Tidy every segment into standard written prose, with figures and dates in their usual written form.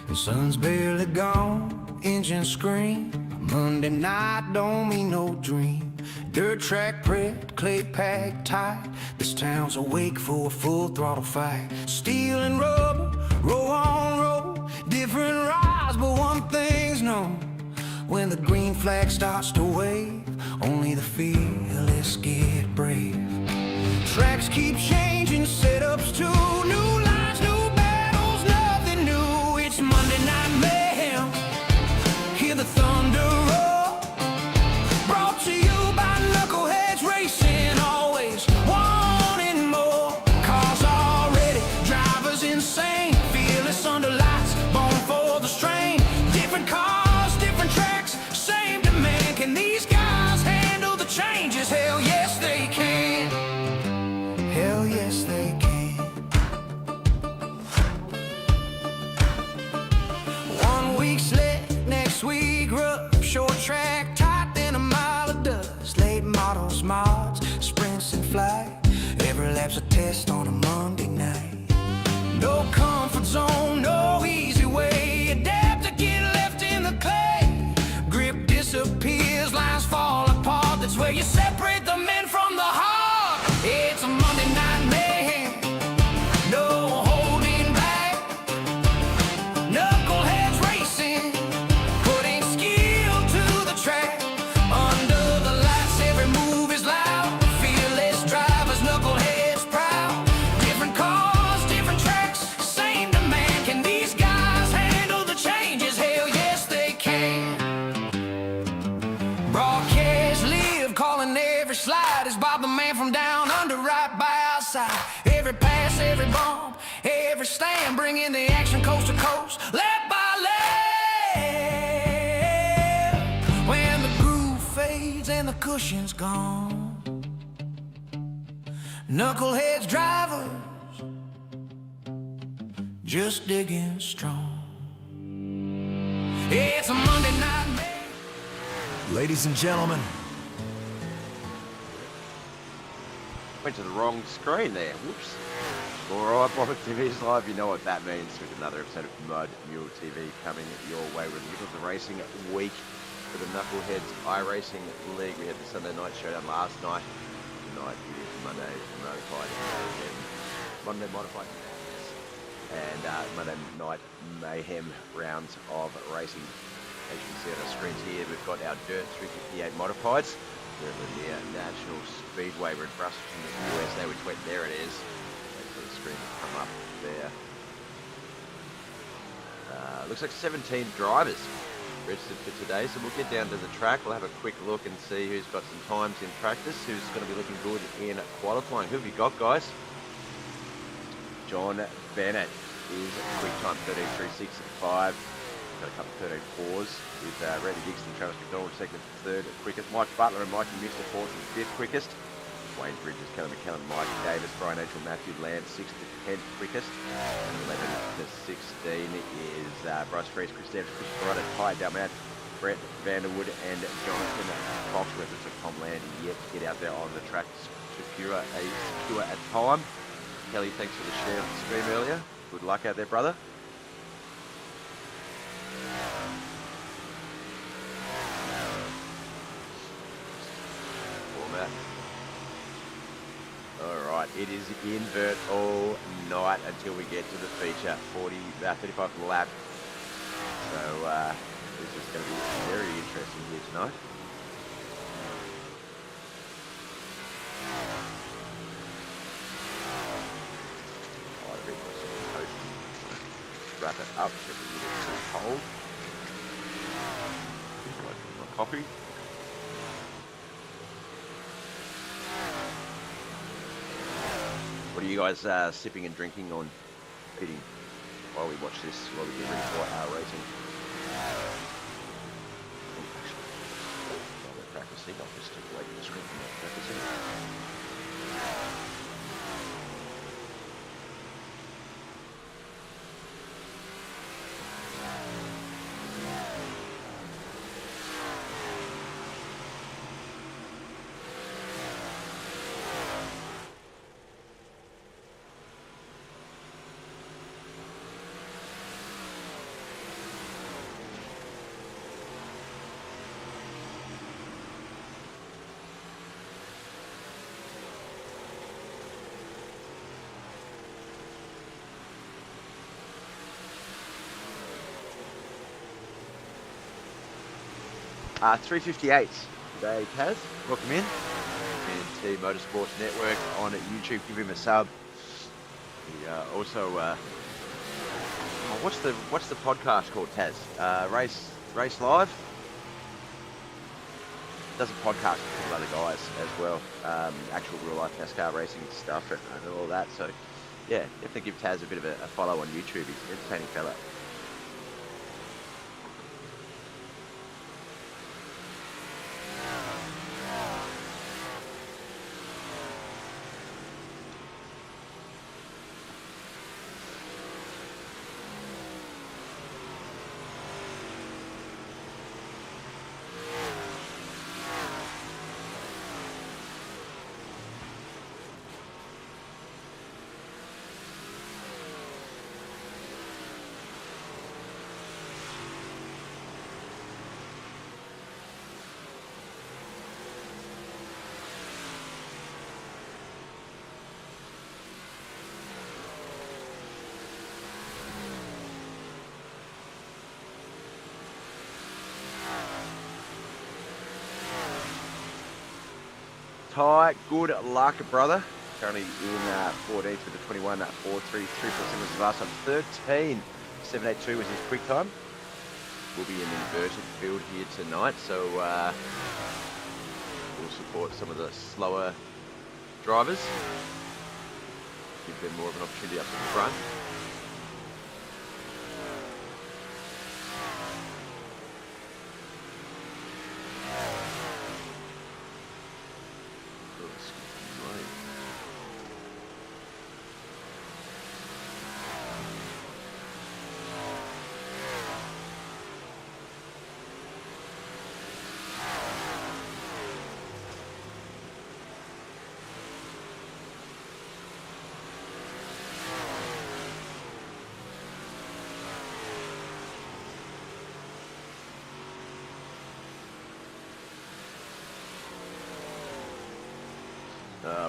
The sun's barely gone, engine scream. Monday night don't mean no dream. Dirt track prepped, clay packed tight. This town's awake for a full throttle fight. Steel and rubber, row on row. Different rides, but one thing's known. When the green flag starts to wave, only the fearless get brave. Tracks keep changing, setups too. New lines, new battles, nothing new. It's Monday Night Mayhem. Hear the thunder roar. Brought to you by Knuckleheadz Racing. Always wanting more. Cars are ready, drivers insane. Fearless under lights, born for the strain. Different cars, different tracks, same demand. Can these guys handle the changes? Hell yes they can. Hell yes they can. 1 week slick, next week rough. Short track tight, then a mile of dust. Late models, mods, sprints and flight. Every lap's a test on a Monday night. No comfort zone, no easy way. Adapt to get left in the clay. Grip disappears, lines fall apart. That's where you separate the men from the heart. It's a Monday Night Mayhem. No holding back. Knuckleheadz Racing. Putting skill to the track. Under the lights, every move is loud. Fearless drivers, knuckleheads proud. Different cars, different tracks, same demand. Can these guys handle the changes? Hell yes they can. Broadcast live, calling every slide. Is Bob the man from down under, right by our side. Every pass, every bump, every stand, bringing the action coast to coast, lap by lap. When the groove fades and the cushion's gone, Knuckleheadz drivers just digging strong. It's a Monday Night Mayhem. Ladies and gentlemen, Went to the wrong screen there. Whoops. Alright, BobbethTV is live. You know what that means with another episode of Mud Mule TV coming your way. We're in the middle of the racing week for the Knuckleheadz iRacing League. We had the Sunday night showdown last night. Tonight it is Monday Modified Mayhem. Monday Modified and Monday Night Mayhem rounds of racing. As you can see on our screens here, we've got our Dirt 358 Modifieds. We're in the National Speedway. We're in Brussels in the USA, which went there it is. Wait for the screen to come up there. Looks like 17 drivers registered for today, so we'll get down to the track. We'll have a quick look and see who's got some times in practice, who's going to be looking good in qualifying. Who have you got, guys? John Bennett is quick time 13.365. Got a couple of 13.4s with Randy Dixon, Travis McDonald second and third quickest. Mike Butler and Mikey Muster fourth and fifth quickest. Wayne Bridges, Kelly McKellen, Mike Davis, Brian Angel, Matthew Land, 6th to 10th quickest. And 11 to 16 is Bryce Freeze, Chris Evans, Chris Barretta, Ty Dalmat, Brett Vanderwood, and Jonathan Foxworth. So Tom Land yet to get out there on the track to secure a time. Kelly, thanks for the share of the stream earlier. Good luck out there, brother. Alright, it is invert all night until we get to the feature, 35 lap. So this is going to be very interesting here tonight. Wrap it up, get it too cold. My coffee. What are you guys sipping and drinking on, eating while we watch this, while we get ready for our racing? While we're practicing, I'll just take away the screen from practicing. 358 today, Taz. Welcome in. TNT Motorsports Network on YouTube. Give him a sub. He also, what's the podcast called, Taz? Race Live. Does a podcast with a couple other guys as well. Actual real life NASCAR racing stuff and all that. So yeah, definitely give Taz a bit of a follow on YouTube. He's an entertaining fella. Ty, good luck, brother. Currently in 14th with the 21 4.3 3.7 was the last time. 13 7.82 was his quick time. Will be an inverted field here tonight, so we'll support some of the slower drivers. Give them more of an opportunity up to the front.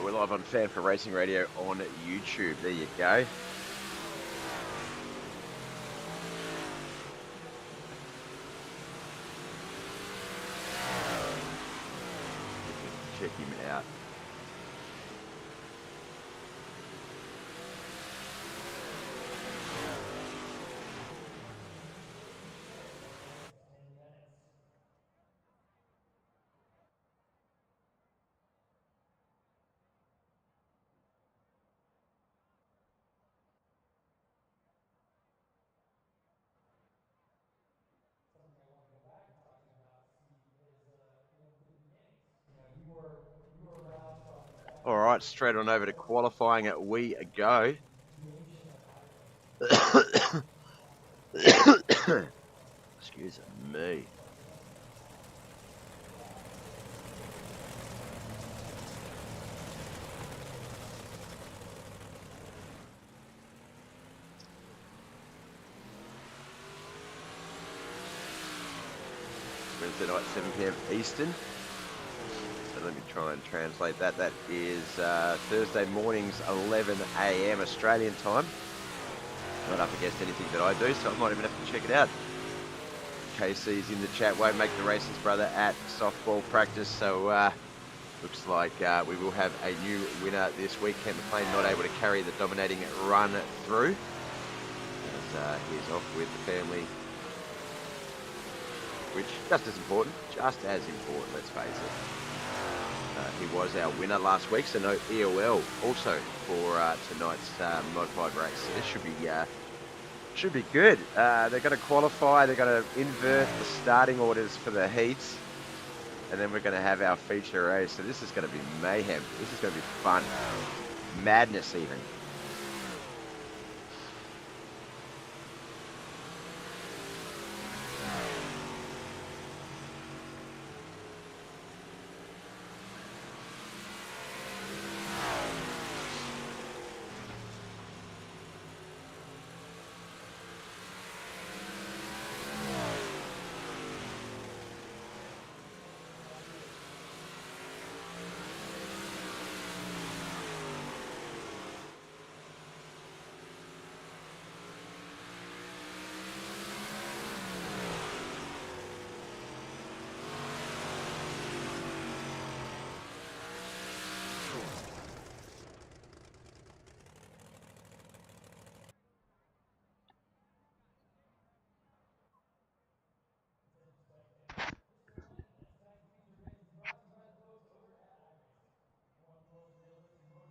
We're live on Fan for Racing Radio on YouTube. There you go. Check him out. All right, straight on over to qualifying. We go. Excuse me. Wednesday night, 7 p.m. Eastern. So let me try and translate that. That is Thursday mornings, 11 a.m. Australian time. Not up against anything that I do, so I might even have to check it out. KC's in the chat. Won't make the races, brother, at softball practice. So looks like we will have a new winner this week. Ken McLean not able to carry the dominating run through. As he's off with the family, which just as important, let's face it. He was our winner last week, so no EOL also for tonight's Mod 5 race. So this should be good. They're going to qualify, they're going to invert the starting orders for the heats, and then we're going to have our feature race. So this is going to be mayhem. This is going to be fun. Madness even.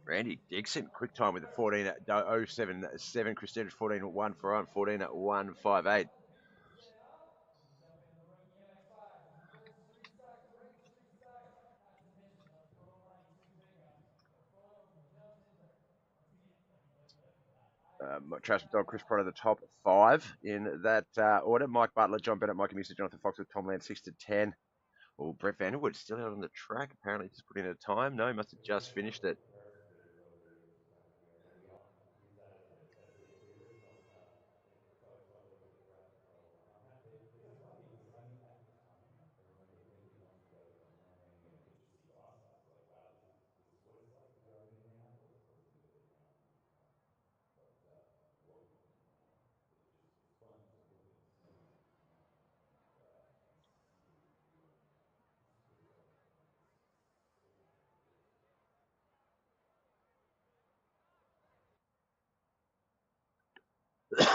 Randy Dixon, quick time with the 14.077. Chris Andrews 14.1 14.158. Trash Dog, Chris Pryor, the top 5 in that order. Mike Butler, John Bennett, Mike Musa, Jonathan Fox with Tom Land 6 to 10. Well, Brett Vanderwood still out on the track. Apparently, just put in a time. No, he must have just finished it.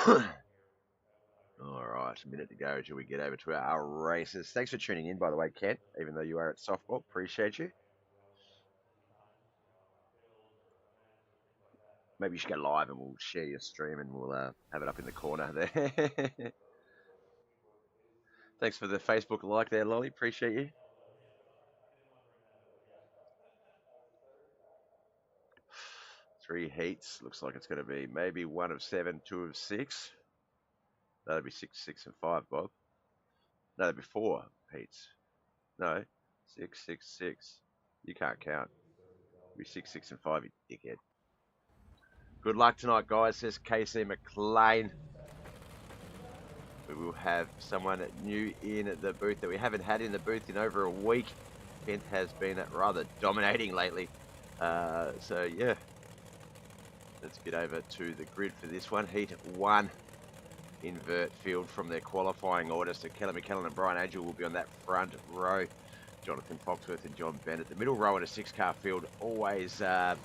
All right, a minute to go till we get over to our races. Thanks for tuning in, by the way, Kent, even though you are at softball. Appreciate you. Maybe you should go live and we'll share your stream and we'll have it up in the corner there. Thanks for the Facebook like there, Lolly. Appreciate you. Three heats. Looks like it's going to be maybe 1 of 7, 2 of 6. That'll be 6, 6, and 5, Bob. No, that'll be 4 heats. No, 6, 6, 6. You can't count. It'll be 6, 6, and 5, you dickhead. Good luck tonight, guys, says KC McLean. We will have someone new in the booth that we haven't had in the booth in over a week. Kent has been rather dominating lately. So, yeah. Let's get over to the grid for this one. Heat 1, invert field from their qualifying order. So Kelly McKellen and Brian Angel will be on that front row. Jonathan Foxworth and John Bennett. The middle row in a 6-car field, always the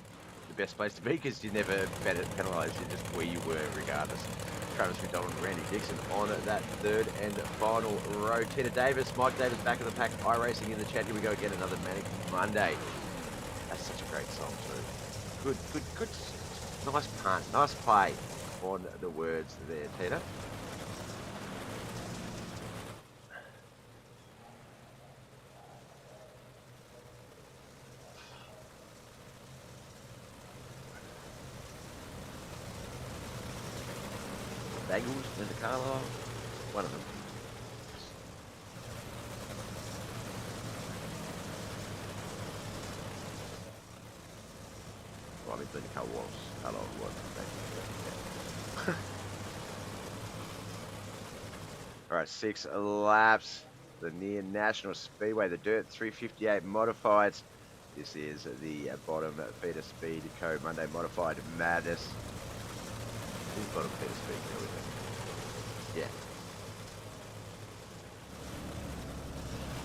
best place to be because you never penalise. You're just where you were regardless. Travis McDonald and Randy Dixon on that third and final row. Tina Davis, Mike Davis back in the pack. iRacing in the chat. Here we go again. Another Manic Monday. That's such a great song too. Good. Nice pun. Nice play on the words there, Tina. Bagels, Linda Carlisle, one of them. Well, I mean, Linda Carlisle was. All right, 6 laps. The Lanier National Speedway, the Dirt 358 Modifieds. This is the bottom feeder speed code Monday Modified Madness. Who's bottom feeder speed code? Yeah.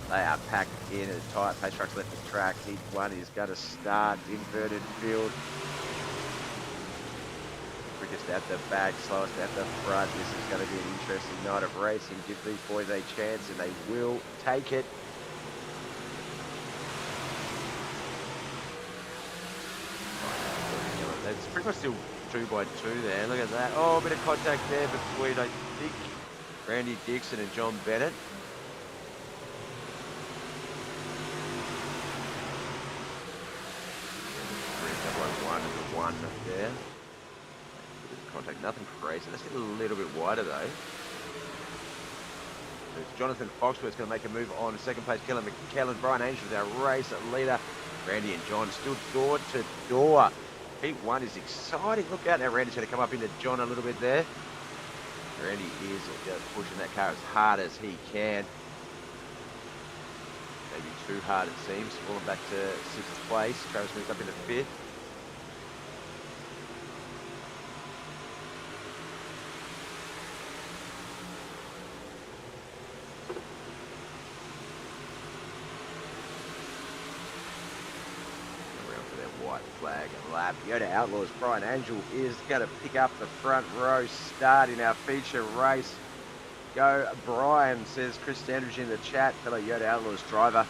They are packed in as tight. Pace trucks left the track. Heat 1 is going to start. Inverted field. Quickest at the back, slowest at the front. This is going to be an interesting night of racing. Give these boys a chance and they will take it. It's pretty much still 2 by 2 there. Look at that. Oh, a bit of contact there between, I think, Randy Dixon and John Bennett. One there. Contact, nothing crazy. Let's get a little bit wider though. It's Jonathan Foxworth's going to make a move on second place. Kelly McKellen, Brian Angel is our race leader. Randy and John still door to door. Heat 1 is exciting. Look out now, Randy's going to come up into John a little bit there. Randy is just pushing that car as hard as he can. Maybe too hard it seems. Falling back to 6th place. Travis moves up into 5th. Flag lap. Yoda Outlaws, Brian Angel is going to pick up the front row start in our feature race. Go Brian, says Chris Standridge in the chat, fellow Yoda Outlaws driver.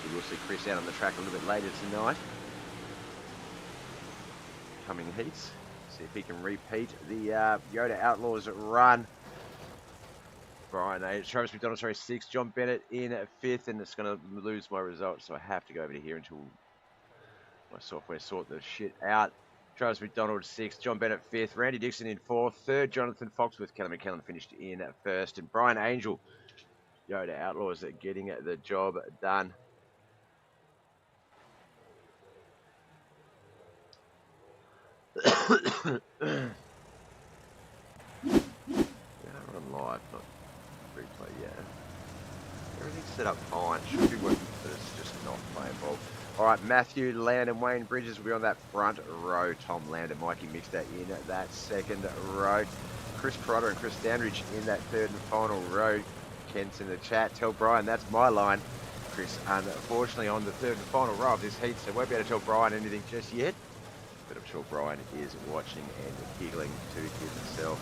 We will see Chris out on the track a little bit later tonight. upcoming heats. See if he can repeat the Yoda Outlaws run. Brian 8, Travis McDonald, sorry, 6, John Bennett in at 5th, and it's going to lose my result, so I have to go over to here until my software sort the shit out. Travis McDonald 6th, John Bennett 5th, Randy Dixon in 4th, 3rd, Jonathan Foxworth, Kelly McKellen finished in at 1st, and Brian Angel, Yoda Outlaws getting the job done. Run live, not replay yet. Everything's set up fine. Should be working, but it's just not playing ball. All right, Matthew Land and Wayne Bridges will be on that front row. Tom Land and Mikey Mixter in that second row. Chris Crotter and Chris Dandridge in that third and final row. Kent's in the chat. Tell Brian that's my line. Chris, unfortunately, on the third and final row of this heat, so won't be able to tell Brian anything just yet. But I'm sure Brian is watching and giggling to himself.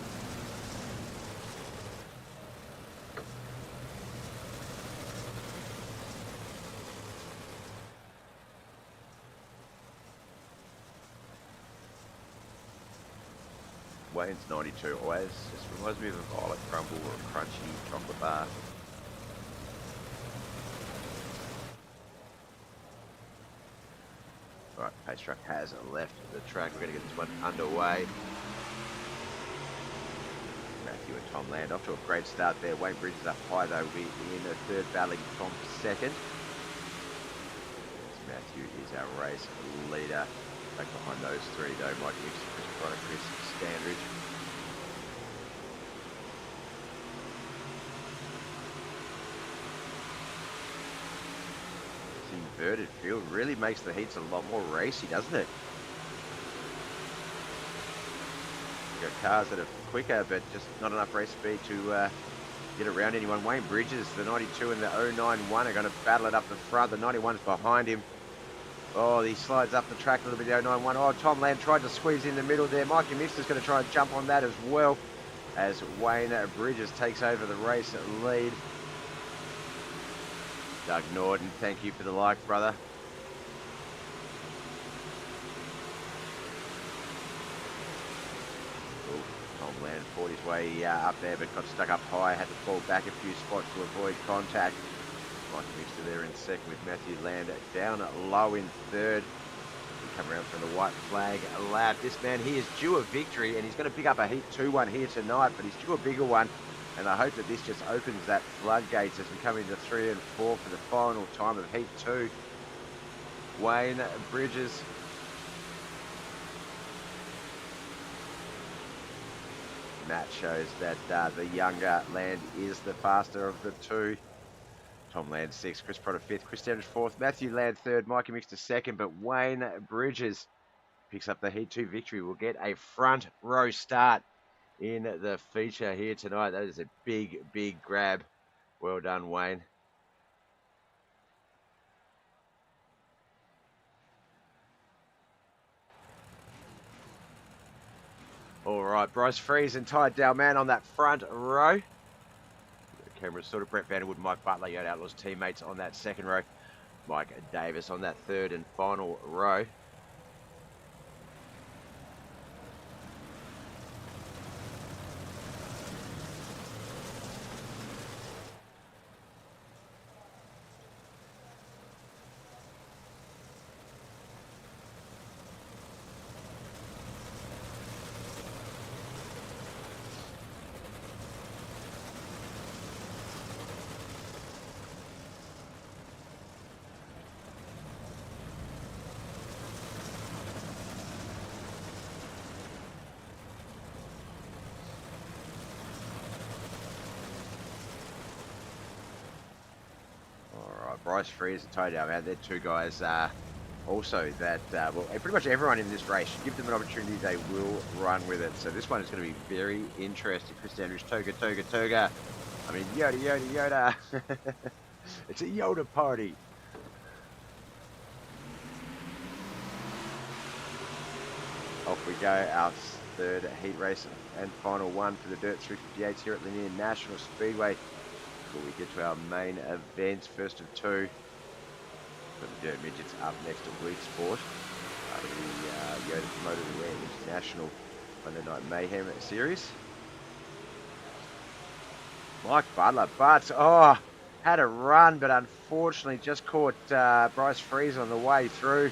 Wayne's 92 always just reminds me of a violet crumble or a crunchy chocolate bar. Alright, pace truck has left the track. We're going to get this one underway. Matthew and Tom Land off to a great start there. Wayne Bridges up high though, will be in the third, battling Tom second. Matthew is our race leader. Back behind those three though, Mike Nixon, Chris Crotter, Chris Standridge. This inverted field really makes the heats a lot more racy, doesn't it? You've got cars that are quicker, but just not enough race speed to get around anyone. Wayne Bridges, the 92 and the 091 are going to battle it up the front. The 91's behind him. Oh, he slides up the track a little bit, the 091. Oh, Tom Land tried to squeeze in the middle there. Mikey Mixter's going to try and jump on that as well as Wayne Bridges takes over the race lead. Doug Norden, thank you for the like, brother. Oh, Tom Land fought his way up there, but got stuck up high. Had to fall back a few spots to avoid contact. Mikey Mixter there in second with Matthew Land down low in third. We come around from the white flag lap. This man, he is due a victory, and he's going to pick up a Heat 2-1 here tonight, but he's due a bigger one. And I hope that this just opens that floodgates as we come into 3 and 4 for the final time of Heat 2. Wayne Bridges. Matt shows that the younger Land is the faster of the two. Tom Land 6th, Chris Crotter 5th, Chris Standridge 4th, Matthew Land 3rd, Mikey Mixter 2nd, but Wayne Bridges picks up the Heat 2 victory. We'll get a front row start in the feature here tonight. That is a big, big grab. Well done, Wayne. All right, Bryce Freeze and Ty Dalman on that front row. Camera sort of Brett Vanderwood, Mike Butler, Yoda Outlaws teammates on that second row. Mike Davis on that third and final row. Bryce Freeze and Ty Dalman, they're two guys also that, well, pretty much everyone in this race, give them an opportunity, they will run with it. So this one is going to be very interesting. Chris Andrews, Toga. I mean, Yoda. It's a Yoda party. Off we go, our third heat race and final one for the Dirt 358s here at Lanier National Speedway. Before we get to our main events, first of two. Got the Dirt Midgets up next to Weedsport. part of the MOTO International Monday Night Mayhem series. Mike Butler, but had a run, but unfortunately just caught Bryce Freeze on the way through,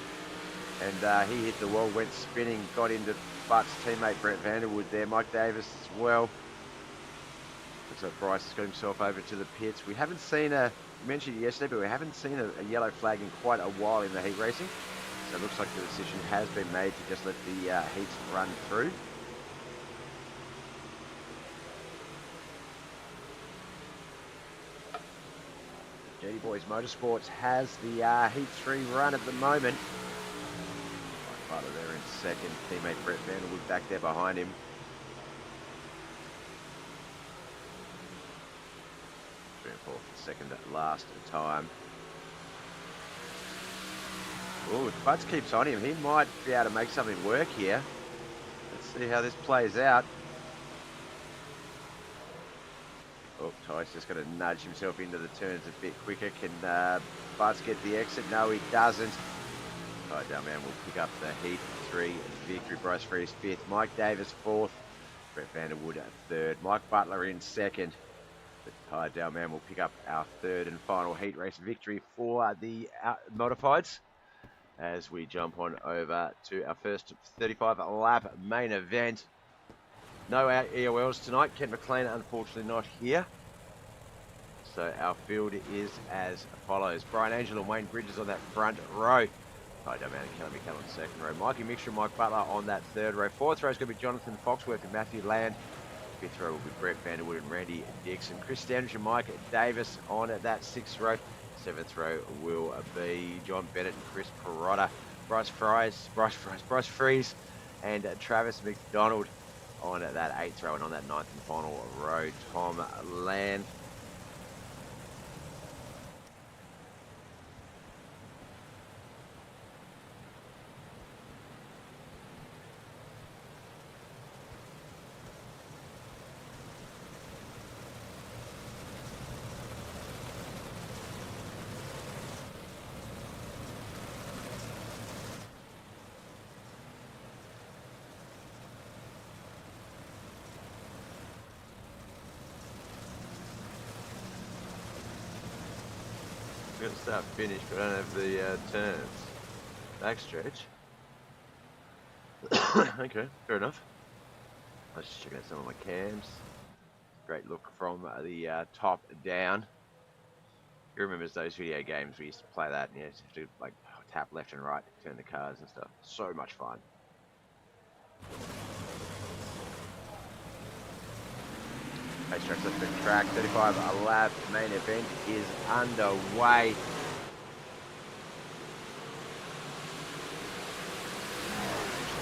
and he hit the wall, went spinning, got into Butt's teammate Brett Vanderwood there. Mike Davis as well. Looks like Bryce has got himself over to the pits. We haven't seen you mentioned it yesterday, but we haven't seen a yellow flag in quite a while in the heat racing. So it looks like the decision has been made to just let the heats run through. Jetty Boys Motorsports has the Heat 3 run at the moment. Mike Butler there in second. Teammate Brett Vanderwood back there behind him. Fourth, second last time. Oh, Butts keeps on him. He might be able to make something work here. Let's see how this plays out. Oh, Ty's just going to nudge himself into the turns a bit quicker. Can Butts get the exit? No, he doesn't. Ty Dalman will pick up the Heat 3 victory. Bryce Freeze fifth. Mike Davis fourth. Brett Vanderwood third. Mike Butler in second. Ty Dalman will pick up our third and final heat race victory for the Modifieds as we jump on over to our first 35 lap main event. No EOLs tonight. Ken McLean unfortunately not here. So our field is as follows. Brian Angel and Wayne Bridges on that front row. Ty Dalman and Kelly McCall on the second row. Mikey Mixture and Mike Butler on that third row. Fourth row is going to be Jonathan Foxworth and Matthew Land. Fifth row will be Brett Vanderwood and Randy Dixon. Chris Standish and Mike Davis on that sixth row. Seventh row will be John Bennett and Chris Perotta. Bryce Freeze and Travis McDonald on that eighth row, and on that ninth and final row, Tom Land. Got to start finish, but I don't have the turns. Backstretch. Okay, fair enough. Let's just check out some of my cams. Great look from the top down. Who remembers those video games we used to play that and you just have to like tap left and right to turn the cars and stuff. So much fun. Racetrack's left been track, 35 lap main event is underway.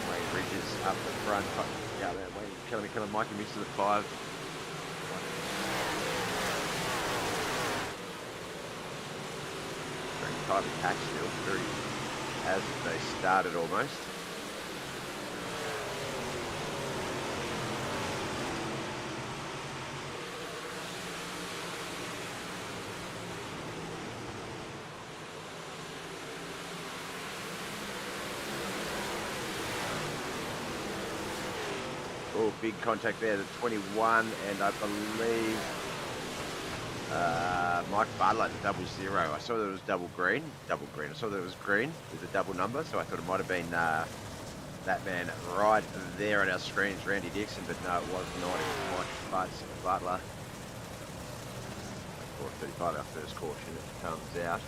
Wayne Bridges up the front. Yeah, Wayne Kelly, Mikey Mix to the 5. Very tightly packed still, very as they started almost. Oh, big contact there, the 21, and I believe Mike Butler, the 00. I saw that it was double green. I saw that it was green with a double number, so I thought it might have been that man right there on our screens, Randy Dixon, but no, it was not. It was Mike Butler. 4:35, our first caution, it comes out.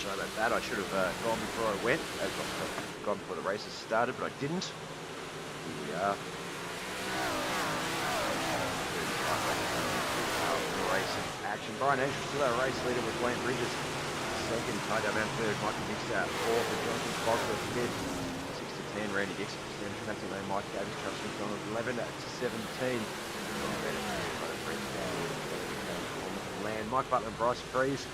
Sorry about that. I should have gone before I went, gone before the races started, but I didn't. Here we are. Racing action. Brian Angel still our race leader with Wayne Bridges. Second, tied down Mount Third, Michael Dixon. Fourth, and Jonathan Bosworth. Fifth, 6 to 10, Randy Dixon. Matthew Lane, Mike Davis, Charles McDonald. 11 to 17. Land, Mike Butler and Bryce Freeze.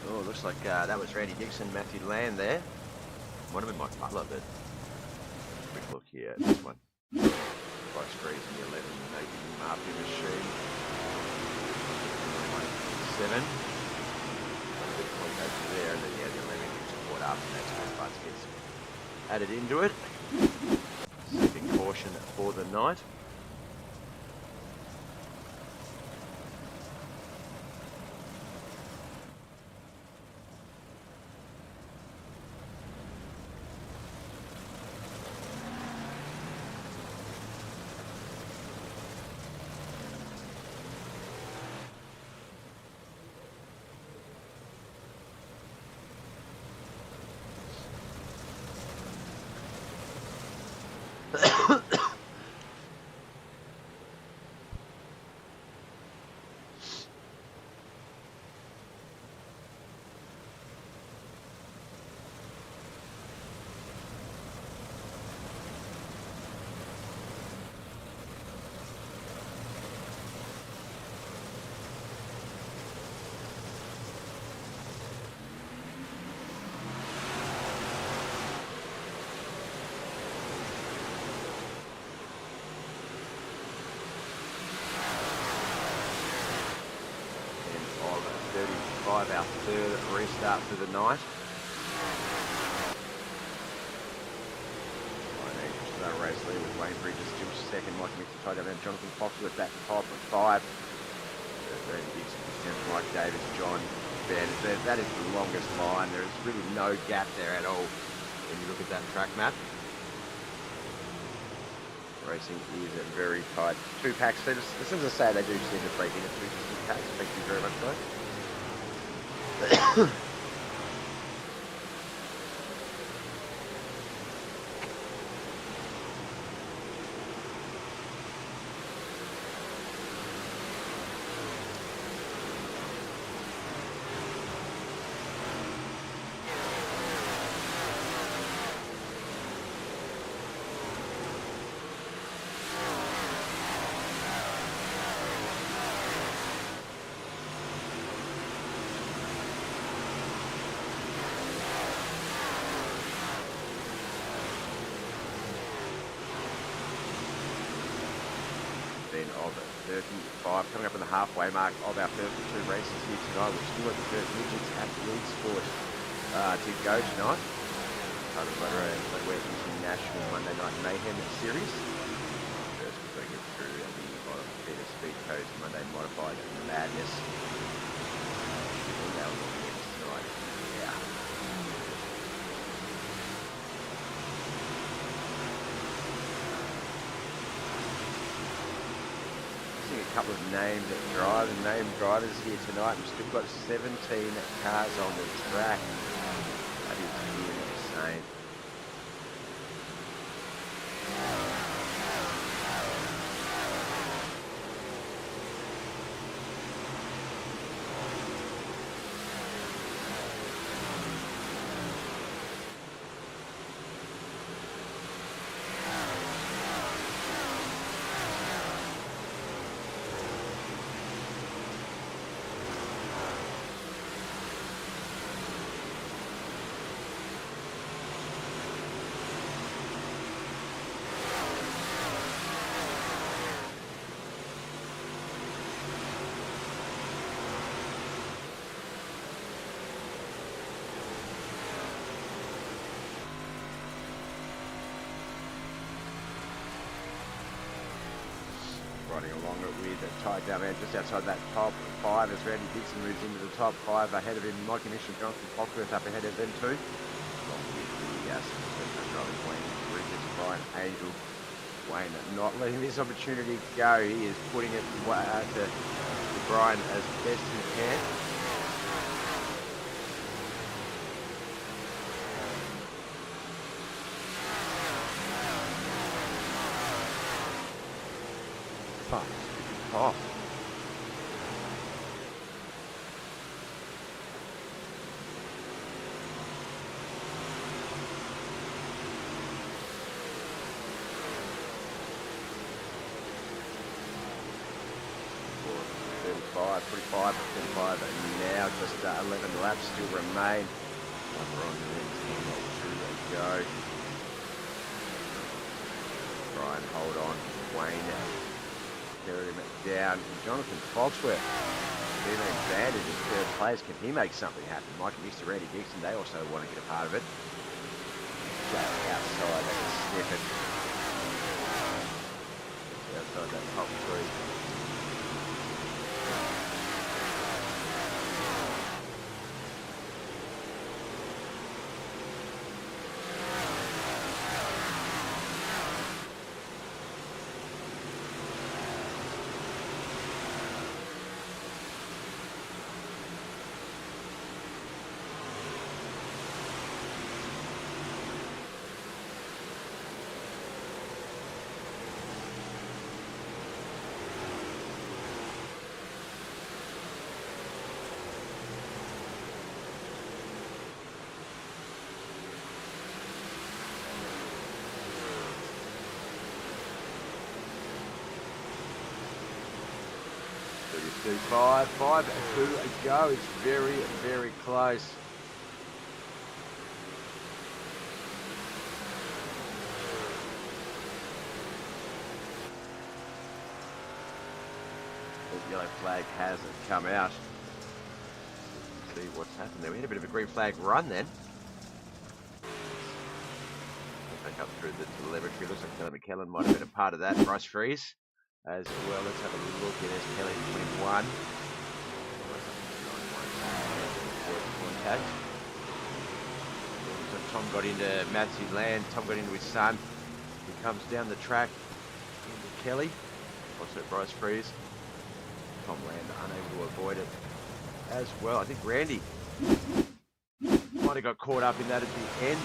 Oh, looks like that was Randy Dixon, Matthew Land there. Might have been Mike Butler, but quick look here at this one. Bryce Freeze in the 11, Nathan Murphy machine. 7. A bit of point over there, and then yeah, the 11 gets caught up, and that's how Butts gets added into it. Second caution for the night. Our third restart for the night. Our race leader with Wayne Bridges still second. Mike Mixon tied down Jonathan Fox with that top of 5. Very big Mike Davis, John Ben. That is the longest line. There is really no gap there at all when you look at that track map. Racing is very tight. 2 packs. As soon as I say, they do seem to break into 2 packs. Thank you very much, guys. Of 35, coming up in the halfway mark of our first 2 races here tonight. We're still at the first Midgets at Weedsport to go tonight. Part of the West International Monday Night Mayhem series. First, we're going to get through the Peter Speed Coast Monday Modified Madness. And that was all tonight. Yeah. A couple of named drivers here tonight. We've still got 17 cars on the track. That is really insane. Riding along it with tied down man just outside that top 5 as Randy Dixon moves into the top 5 ahead of him. Mikey Mission, Jonathan Foxworth up ahead of them too. Along with the driving Wayne Bridges, Brian Angel. Wayne not letting this opportunity go. He is putting it to Brian as best he can. Fuck, it's off. Pretty 45, and now just 11 laps still remain. We're on the go. Brian, hold on. Wayne carry him down. Jonathan Foxworth, feeling advantage in third place. Can he make something happen? Mike and Mr. Randy Dixon, they also want to get a part of it. Outside, that's a snippet. Outside that top three. Five to go. It's very, very close. The yellow flag hasn't come out. Let's see what's happened there. We had a bit of a green flag run then. Back up through the telemetry. Looks like Kelly McKellen might have been a part of that. Bryce Freeze as well. Let's have a look. There's Kelly 21. Contact. So Tom got into Matthew Land. Tom got into his son. He comes down the track into Kelly. Also Bryce Freeze. Tom Land unable to avoid it as well. I think Randy might have got caught up in that at the end.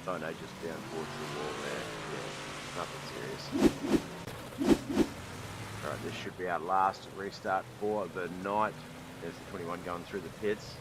Oh no, just down towards the wall there. Yeah, nothing serious. Alright, this should be our last restart for the night. There's the 21 going through the pits.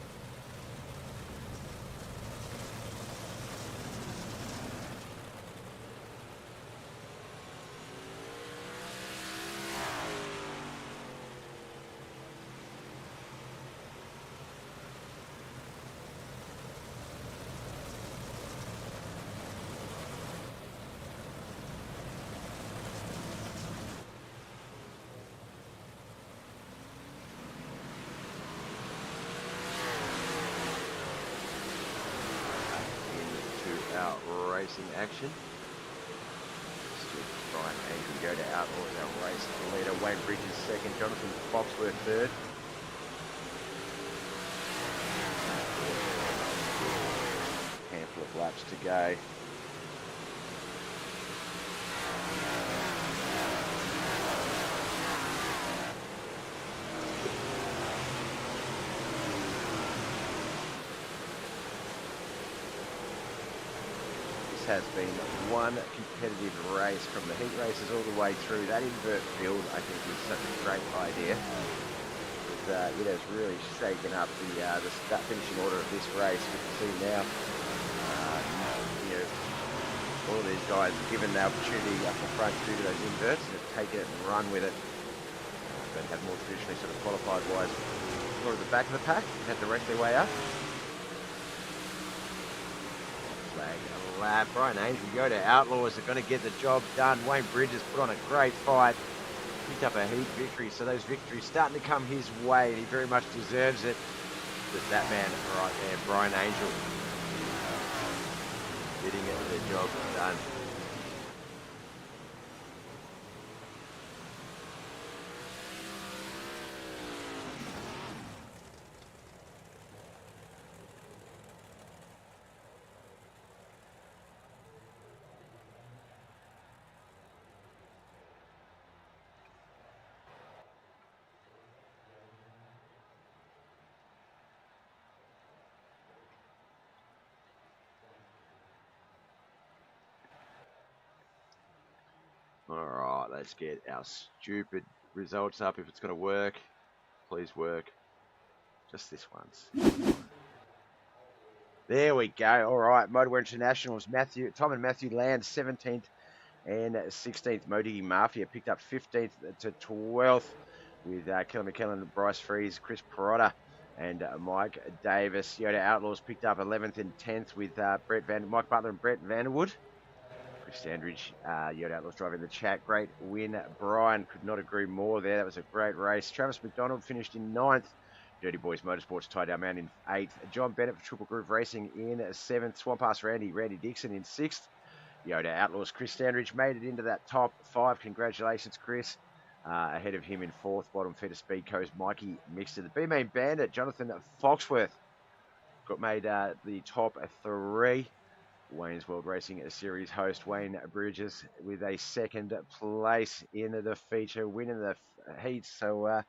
Racing action. Brian Angel go to Outlaws, our race leader. Wayne Bridges second, Jonathan Foxworth third. Handful of laps to go. Has been one competitive race from the heat races all the way through. That invert field, I think, is such a great idea. It has really shaken up the start finishing order of this race. We can see now, all of these guys given the opportunity up the front due to those inverts, have taken it and run with it. But have more traditionally sort of qualified wise, more at the back of the pack, had to wreck their way up. Flag lap. Brian Angel go to Outlaws. They're going to get the job done. Wayne Bridges put on a great fight. Picked up a heat victory. So those victories starting to come his way. And he very much deserves it. But that man right there, Brian Angel, getting the job done. All right, let's get our stupid results up. If it's going to work, please work. Just this once. There we go. All right, Motor Internationals. Tom and Matthew Land 17th and 16th. Modi Mafia picked up 15th to 12th with Killer McKellen, Bryce Freeze, Chris Perotta, and Mike Davis. Yoda Outlaws picked up 11th and 10th with Mike Butler and Brett Vanderwood. Chris Standridge, Yoda Outlaws driving the chat. Great win. Brian could not agree more there. That was a great race. Travis McDonald finished in 9th. Dirty Boys Motorsports tied our man in 8th. John Bennett for Triple Groove Racing in 7th. Swamp Ass Randy Dixon in 6th. Yoda Outlaws Chris Standridge made it into that top 5. Congratulations, Chris. Ahead of him in 4th. Bottom feeder Speed Coast Mikey Mixter. The B-Main Bandit Jonathan Foxworth got made the top 3. Wayne's World Racing Series host Wayne Bridges with a 2nd place in the feature, winning the heats. So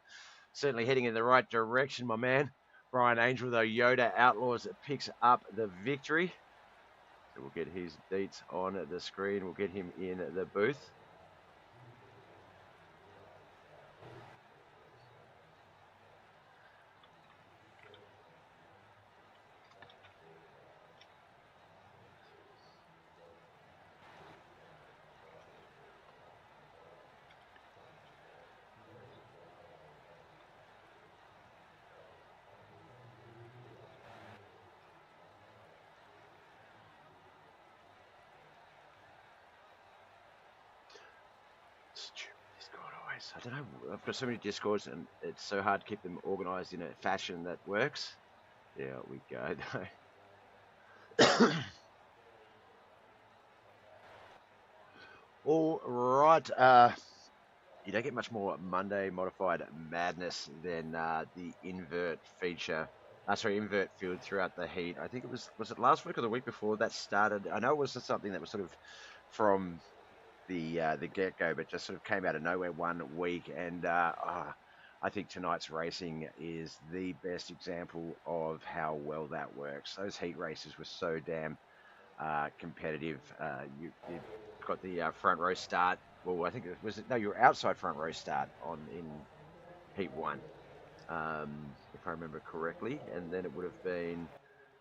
certainly heading in the right direction, my man. Brian Angel, though, Yoda Outlaws picks up the victory. So we'll get his deets on the screen. We'll get him in the booth. I don't know. I've got so many Discords, and it's so hard to keep them organised in a fashion that works. There we go. All right. You don't get much more Monday modified madness than the invert feature. Invert field throughout the heat. I think it was it last week or the week before that started? I know it was something that was sort of from the get-go, but just sort of came out of nowhere one week, and I think tonight's racing is the best example of how well that works. Those heat races were so damn competitive. You got the front row start. Well, I think it was no, you were outside front row start in heat 1, if I remember correctly, and then it would have been,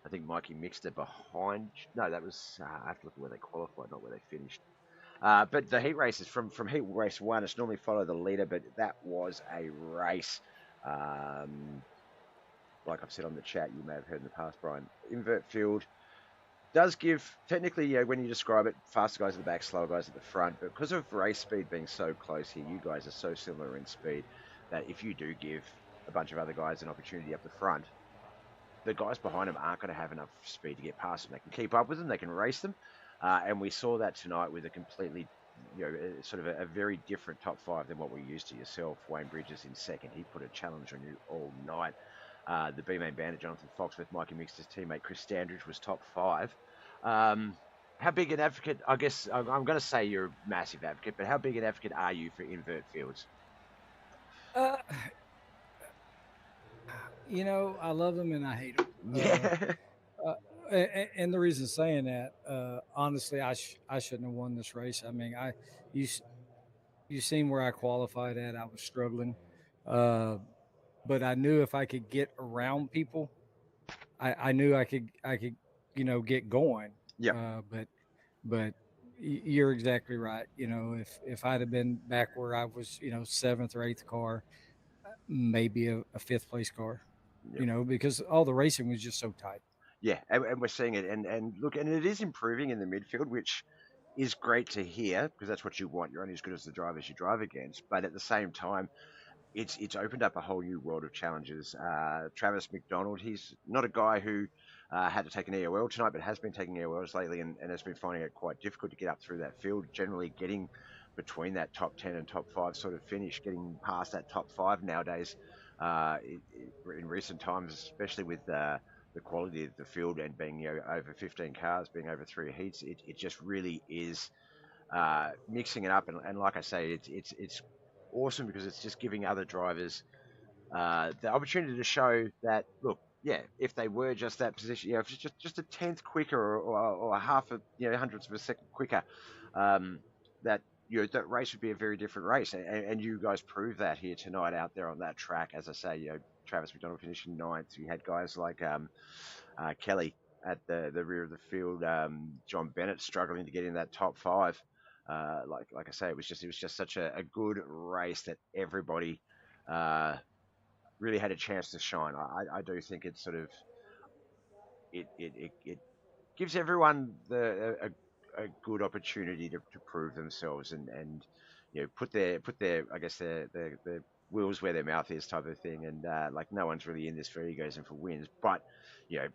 I think Mikey Mixter behind. No, that was I have to look at where they qualified, not where they finished. But the heat races from heat race 1, it's normally follow the leader, but that was a race. Like I've said on the chat, you may have heard in the past, Brian, invert field does give, technically, when you describe it, faster guys at the back, slower guys at the front, but because of race speed being so close here, you guys are so similar in speed that if you do give a bunch of other guys an opportunity up the front, the guys behind them aren't going to have enough speed to get past them. They can keep up with them, they can race them. And we saw that tonight with a completely, sort of a very different top 5 than what we're used to. Yourself, Wayne Bridges in 2nd. He put a challenge on you all night. The B-Main Bandit, Jonathan Foxworth, Mikey Mixter's teammate Chris Standridge was top 5. How big an advocate, I guess, I'm going to say you're a massive advocate, but how big an advocate are you for invert fields? I love them and I hate them. Yeah. And the reason saying that, honestly, I shouldn't have won this race. I mean, you seen where I qualified at. I was struggling, but I knew if I could get around people, I knew I could get going. Yeah. But you're exactly right. If I'd have been back where I was, 7th or 8th car, maybe a 5th place car. Yep. Because all the racing was just so tight. Yeah, and we're seeing it, and look, and it is improving in the midfield, which is great to hear because that's what you want. You're only as good as the drivers you drive against, but at the same time, it's opened up a whole new world of challenges. Travis McDonald, he's not a guy who had to take an EOL tonight, but has been taking EOLs lately and has been finding it quite difficult to get up through that field. Generally, getting between that top 10 and top 5 sort of finish, getting past that top 5 nowadays in recent times, especially with the quality of the field and being over 15 cars, being over 3 heats, it just really is mixing it up. And like I say, it's awesome because it's just giving other drivers the opportunity to show that, look, yeah, if they were just that position, if it's just a 10th quicker or a half a hundredths of a second quicker, that that race would be a very different race, and you guys proved that here tonight out there on that track. As I say, Travis McDonald finishing ninth. We had guys like Kelly at the rear of the field, John Bennett struggling to get in that top five. Like I say, it was just such a good race that everybody really had a chance to shine. I do think it's sort of it gives everyone a good opportunity to prove themselves and put their I guess their wheels where their mouth is type of thing. And like no one's really in this for egos and for wins, but you know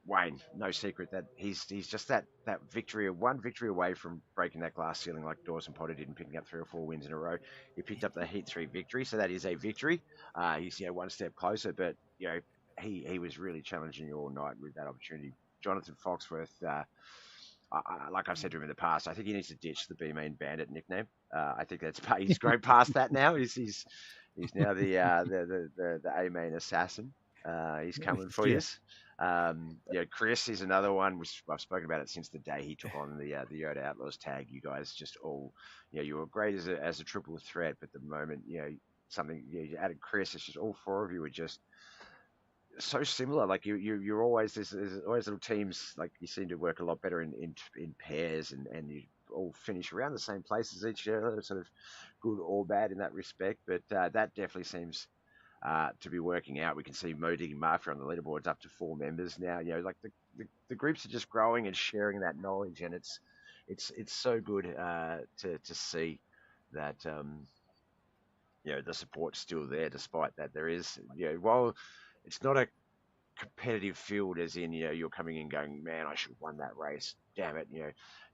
Wayne, no secret that he's just that one victory away from breaking that glass ceiling like Dawson Potter did and picking up 3 or 4 wins in a row. He picked up the Heat 3 victory, so that is a victory. He's one step closer, but he was really challenging you all night with that opportunity. Jonathan Foxworth, like I've said to him in the past, I think he needs to ditch the B Main Bandit nickname. I think he's grown past that now. He's now the A Main Assassin. He's coming for you. Chris is another one. I've spoken about it since the day he took on the Yoda Outlaws tag. You guys just all, you were great as a triple threat, but the moment you added Chris, it's just all 4 of you were just so similar. Like you're always there's always little teams. Like you seem to work a lot better in pairs, and you all finish around the same places each year. Sort of good or bad in that respect, but that definitely seems to be working out. We can see Mo Digging Mafia on the leaderboards up to 4 members now. Like the groups are just growing and sharing that knowledge, and it's so good to see that the support's still there, despite that there is while it's not a competitive field as in you're coming in going, man, I should have won that race, damn it.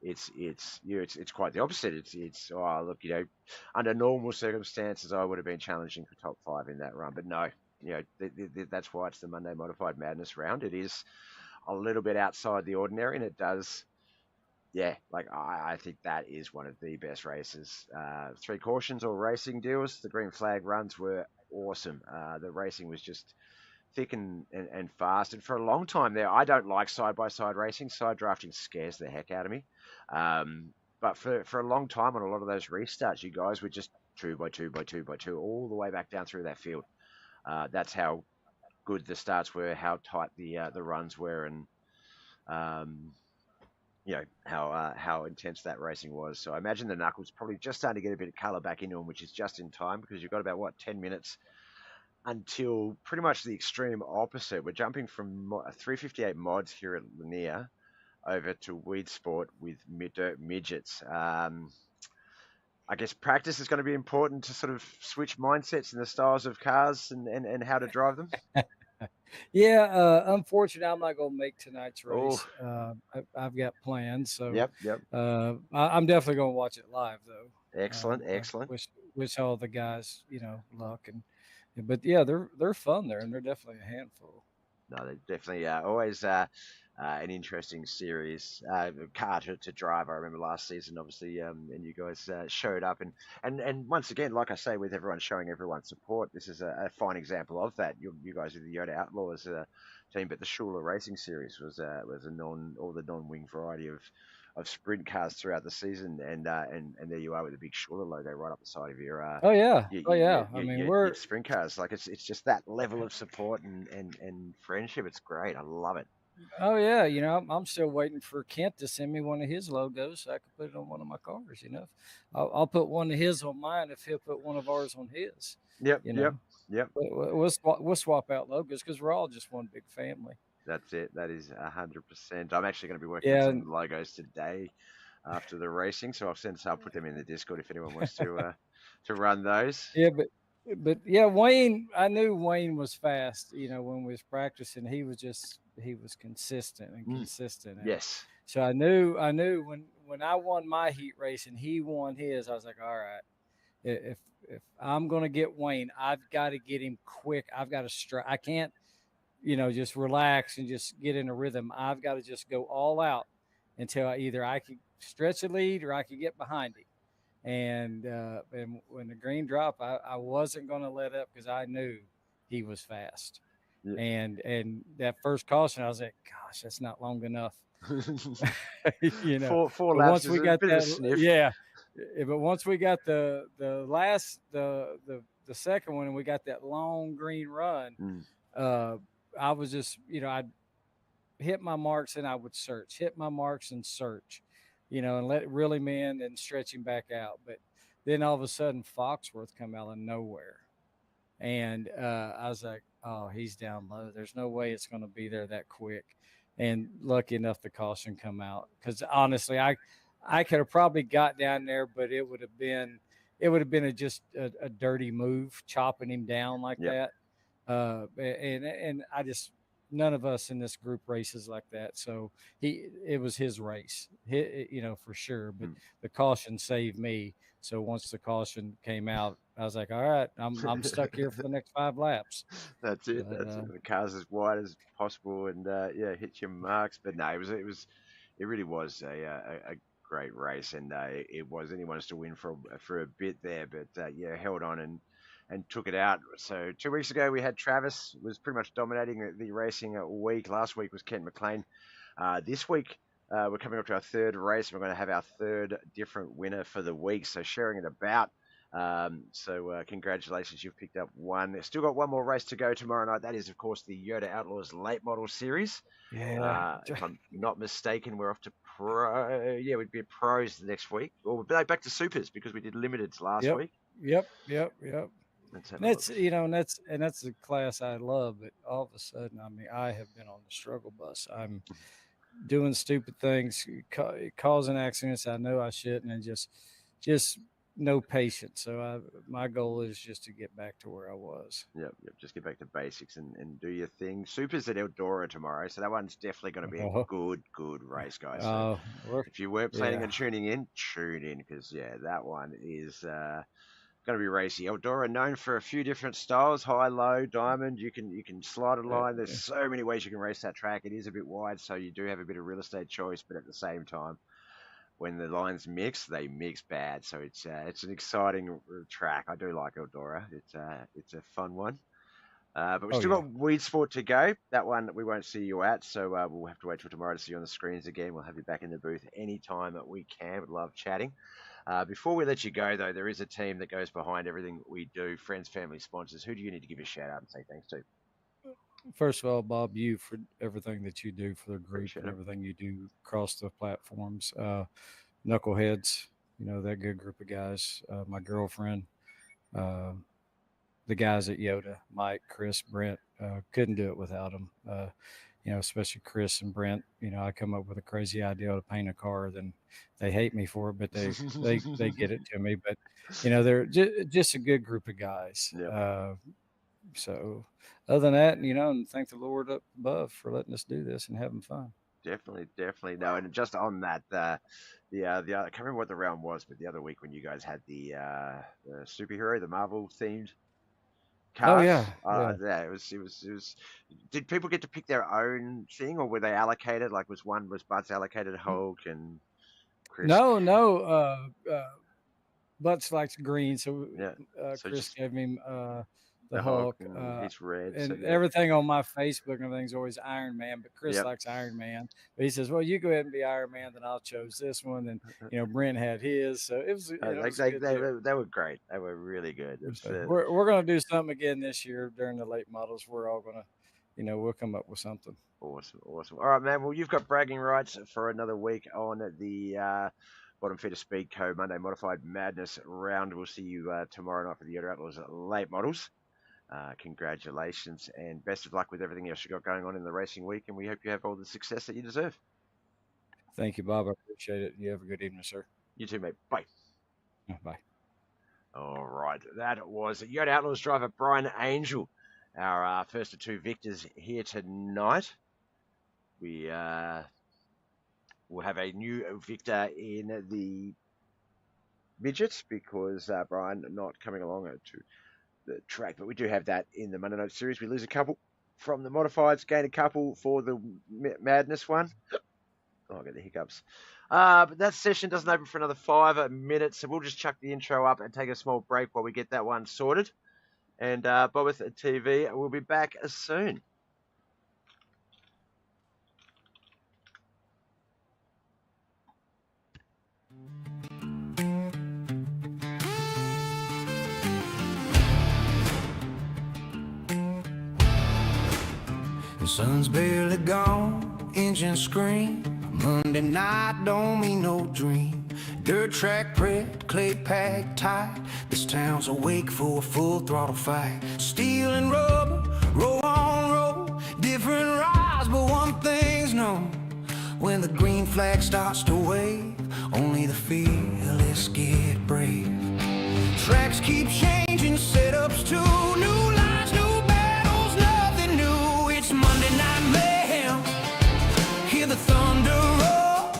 It's quite the opposite. It's oh look, under normal circumstances I would have been challenging for top 5 in that run, but no, that's why it's the Monday Modified Madness round. It is a little bit outside the ordinary, and it does I think that is one of the best races. 3 cautions or racing deals. The green flag runs were awesome. The racing was just thick and fast. And for a long time there, I don't like side-by-side racing. Side drafting scares the heck out of me. But for a long time on a lot of those restarts, you guys were just 2 by 2 by 2 by 2 all the way back down through that field. That's how good the starts were, how tight the runs were, and how intense that racing was. So I imagine the Knuckles probably just starting to get a bit of colour back into them, which is just in time because you've got about 10 minutes until pretty much the extreme opposite. We're jumping from 358 mods here at Lanier over to Weedsport with Midgets. I guess practice is going to be important to sort of switch mindsets and the styles of cars and how to drive them. Unfortunately, I'm not going to make tonight's race. I've got plans, so Yep. I'm definitely going to watch it live, though. Excellent. Wish all the guys, luck but yeah, they're fun there, and they're definitely a handful. No, they're definitely always an interesting series car to drive. I remember last season, obviously, and you guys showed up, and once again, like I say, with everyone showing everyone support, this is a fine example of that. You guys are the Yoda Outlaws team, but the Schuler Racing Series was the non-wing variety of sprint cars throughout the season, and there you are with a big Schuler logo right up the side of your we're sprint cars. Like it's just that level of support and friendship. It's great. I love it. Oh yeah, I'm still waiting for Kent to send me one of his logos so I can put it on one of my cars. I'll put one of his on mine if he'll put one of ours on his. Yep. We'll swap out logos because we're all just one big family. That's it. That is 100%. I'm actually going to be working on some logos today after the racing, so I'll put them in the Discord if anyone wants to run those. Yeah, but Wayne, I knew Wayne was fast. When we was practicing, he was consistent and consistent. Yes. So I knew when I won my heat race and he won his, I was like, all right, if I'm going to get Wayne, I've got to get him quick. I've got to strike. I can't, just relax and just get in a rhythm. I've got to just go all out until I could stretch the lead or I could get behind him. And when the green dropped, I wasn't going to let up because I knew he was fast. Yeah. And that first caution, I was like, gosh, that's not long enough. 4 laps. Once we got that, but once we got the second one and we got that long green run, I was just, I'd hit my marks and I would search, hit my marks and search, and let it reel him in and stretch him back out. But then all of a sudden Foxworth come out of nowhere. And I was like, oh, he's down low. There's no way it's going to be there that quick. And lucky enough, the caution come out. Because honestly, I could have probably got down there, but it would have been just a dirty move, chopping him down like that. And I just, none of us in this group races like that. So it was his race, for sure. But the caution saved me. So once the caution came out, I was like, all right, I'm stuck here for the next 5 laps. That's it. That's it. The car's as wide as possible, and hit your marks. But no, it really was a great race, and it was anyone's to win for a bit there, but held on and took it out. So 2 weeks ago we had Travis was pretty much dominating the racing week. Last week was Kent McLean. This week we're coming up to our third race. We're going to have our third different winner for the week. So sharing it about. So congratulations, you've picked up one. Still got one more race to go tomorrow night. That is, of course, the Yoda Outlaws Late Model Series. Yeah. If I'm not mistaken, we're off to pro. Yeah, we'd be pros next week. Or we'll be back to supers because we did limiteds last week. Yep. That's that's the class I love. But all of a sudden, I mean, I have been on the struggle bus. I'm doing stupid things, causing accidents I know I shouldn't, and just no patience. So my goal is just to get back to where I was. Yep. Just get back to basics and do your thing. Super's at Eldora tomorrow, so that one's definitely going to be a good race, guys. So if you weren't planning on tuning in, tune in because that one is going to be racy. Eldora known for a few different styles: high, low, diamond. You can slide a line. There's so many ways you can race that track. It is a bit wide, so you do have a bit of real estate choice, but at the same time, when the lines mix, they mix bad. So it's an exciting track. I do like Eldora. It's a fun one. But we've still got Weedsport to go. That one we won't see you at, so we'll have to wait till tomorrow to see you on the screens again. We'll have you back in the booth anytime that we can. We'd love chatting. Before we let you go, though, there is a team that goes behind everything we do. Friends, family, sponsors. Who do you need to give a shout out and say thanks to? First of all, Bob, you for everything that you do for the group and everything you do across the platforms. Knuckleheadz, that good group of guys. My girlfriend, the guys at Yoda, Mike, Chris, Brent, couldn't do it without them. Especially Chris and Brent. I come up with a crazy idea to paint a car, then they hate me for it, but they get it to me. But they're just a good group of guys. Yep. So other than that, and thank the Lord up above for letting us do this and having fun. Definitely. No, and just on that, I can't remember what the round was, but the other week when you guys had the superhero, the Marvel themed cars. It was. Did people get to pick their own thing, or were they allocated? Like, was Butts allocated Hulk and Chris? No. Butts likes green, so so Chris gave me the Hulk. Hulk. He's red, and everything on my Facebook and everything's always Iron Man, but Chris likes Iron Man. But he says, "Well, you go ahead and be Iron Man." Then I'll chose this one, and Brent had his, so it was. They were great. They were really good. We're gonna do something again this year during the late models. We're all gonna, we'll come up with something. Awesome. All right, man. Well, you've got bragging rights for another week on the Bottom Feeder Speed Co. Monday Modified Madness round. We'll see you tomorrow night for the Yoda Outlaws late models. Congratulations and best of luck with everything else you got going on in the racing week, and we hope you have all the success that you deserve. Thank you, Bob. I appreciate it. You have a good evening, sir. You too, mate. Bye. Bye. All right. That was Yoda Outlaws driver Brian Angel, our first of two victors here tonight. We will have a new victor in the midgets because Brian not coming along to the track, but we do have that in the Monday Night Series. We lose a couple from the modifieds, gain a couple for the madness one. Oh, I got the hiccups. But that session doesn't open for another 5 minutes, so we'll just chuck the intro up and take a small break while we get that one sorted. And BobbethTV will be back soon. Sun's barely gone, engine scream. Monday night don't mean no dream. Dirt track prepped, clay packed tight. This town's awake for a full throttle fight. Steel and rubber, row on row. Different rides, but one thing's known. When the green flag starts to wave, only the fearless get brave. Tracks keep changing, setups too. New lines, new battles, nothing new. It's Monday Night Mayhem. Hear the thunder roar.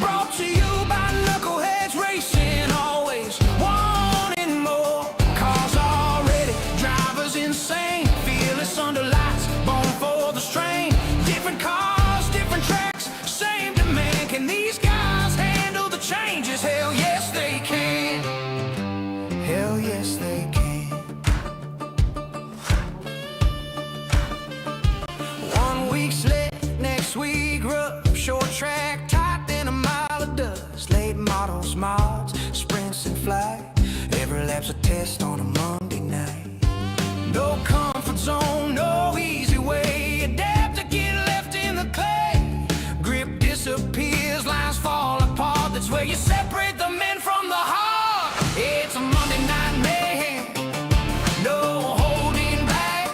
Brought to you by Knuckleheadz Racing. Always wanting more. Cars are ready, drivers insane. Fearless under lights, born for the strain. Different cars, different tracks, same demand. Can these guys handle the changes? Hell yes they can. Hell yes they can. 1 week slick, next week rough. Short track tight, then a mile of dust. Late models, mods, sprints and flight. Every lap's a test on a Monday night. No comfort zone, no easy way. Adapt to get left in the clay. Grip disappears, lines fall apart. That's where you separate the men from the heart. It's a Monday Night Mayhem, no holding back.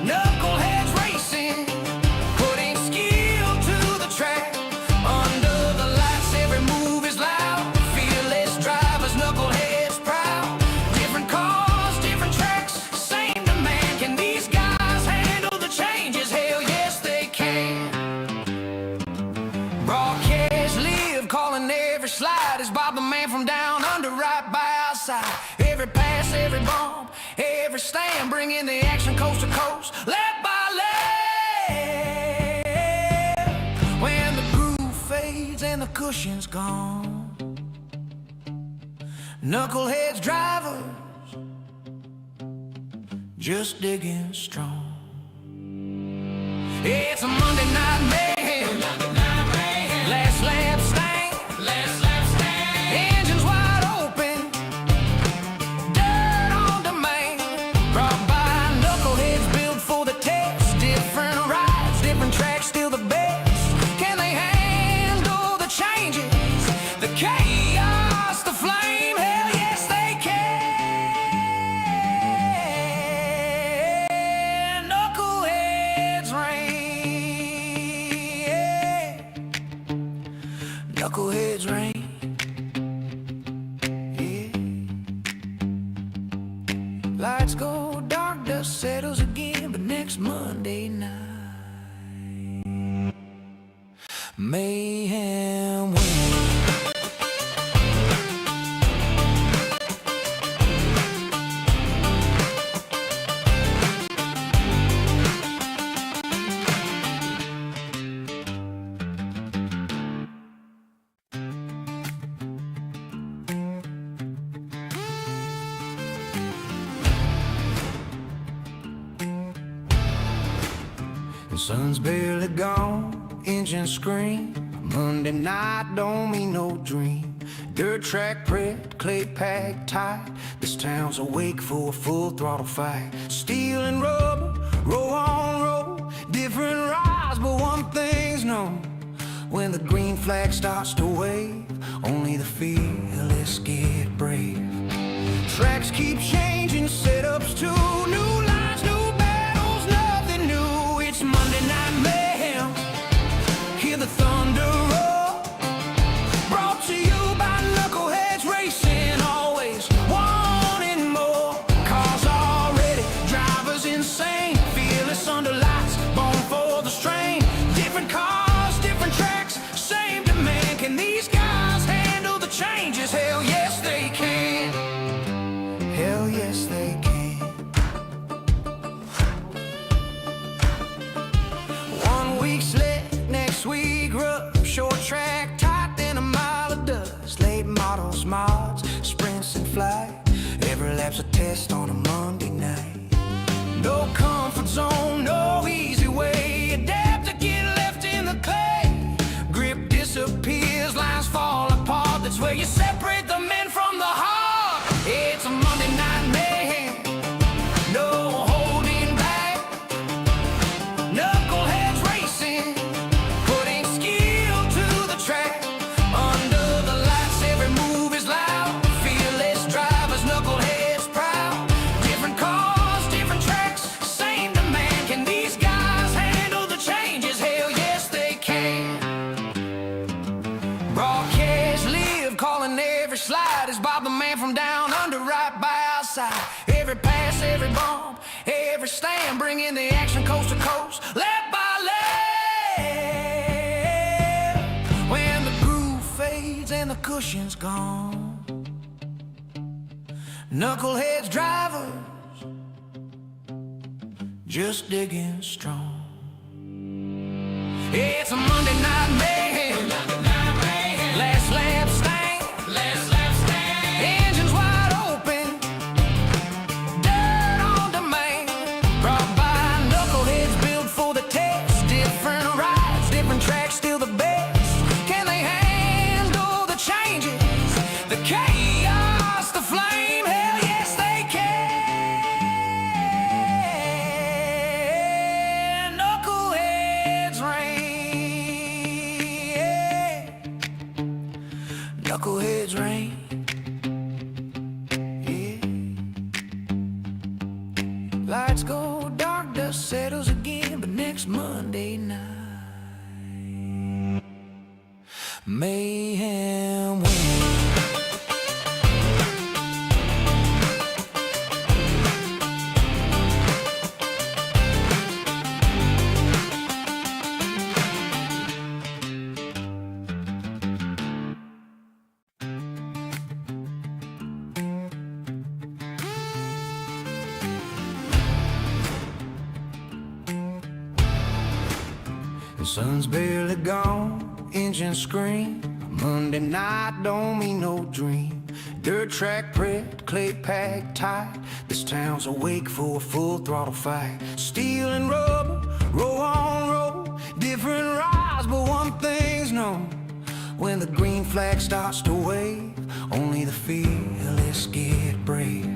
Knuckleheadz Racing, putting skill to the track. Under the lights, every move is loud. Fearless drivers, knuckleheads proud. Different cars, different tracks, same demand. Can these guys handle the changes? Hell yes they can. Broadcast live, calling every slide. Is Bob the man from down under, right by our side. Every pass, every bump, every stand, bringing the action coast to coast, lap by lap. When the groove fades and the cushion's gone, Knuckleheadz drivers just digging strong. It's a Monday Night Mayhem. Last lap stand. Engines wide open. Dirt on demand. Brought by Knuckleheadz, built for the test. Different rides, different tracks, still the best. Can they handle the changes? The chaos, the flame? Hell yes they can. Knuckleheadz reign. Knuckleheadz reign. Lights go dark, dust settles again, but next Monday night, mayhem wins. The sun's barely gone, engine scream. Monday night don't mean no dream. Dirt track prepped, clay packed tight. This town's awake for a full throttle fight. Steel and rubber, row on row. Different rides, but one thing's known. When the green flag starts to wave, only the fearless get brave. Tracks keep changing, setups too. New lines, new battles, nothing new. It's Monday Night Mayhem. Hear the thunder roar. Brought to you by Knuckleheadz Racing. Always wanting more. Cars are ready, drivers insane. Fearless under lights, born for the strain. Different cars, different tracks, same demand. Can these guys handle the changes? Hell yes they can. Hell yes they can. 1 week slick, next week rough. Short track tight, then a mile of dust. Late models, mods, sprints and flight. Every lap's a test on a Monday night. No comfort zone, no easy way. Adapt to get left in the clay. Grip disappears, lines fall apart. That's where you separate the men from the heart. It's a Monday Night Mayhem, no holding back. bringing the action coast to coast, lap by lap. When the groove fades and the cushion's gone, Knuckleheadz drivers just digging strong. It's a Monday night mayhem, last lap stand, engines wide open, dirt on demand. Brought by Knuckleheadz, built for the test. Different rides, different tracks, still the best. Can they handle the changes, the chaos, the flame? Hell yes they can. Knuckleheadz reign, Knuckleheadz reign. Lights go dark, dust settles again, but next Monday night, mayhem wins. The sun's barely gone, engine scream. Monday night don't mean no dream. Dirt track prepped, clay packed tight. This town's awake for a full throttle fight. Steel and rubber, row on row. Different rides, but one thing's known: when the green flag starts to wave, only the fearless get brave.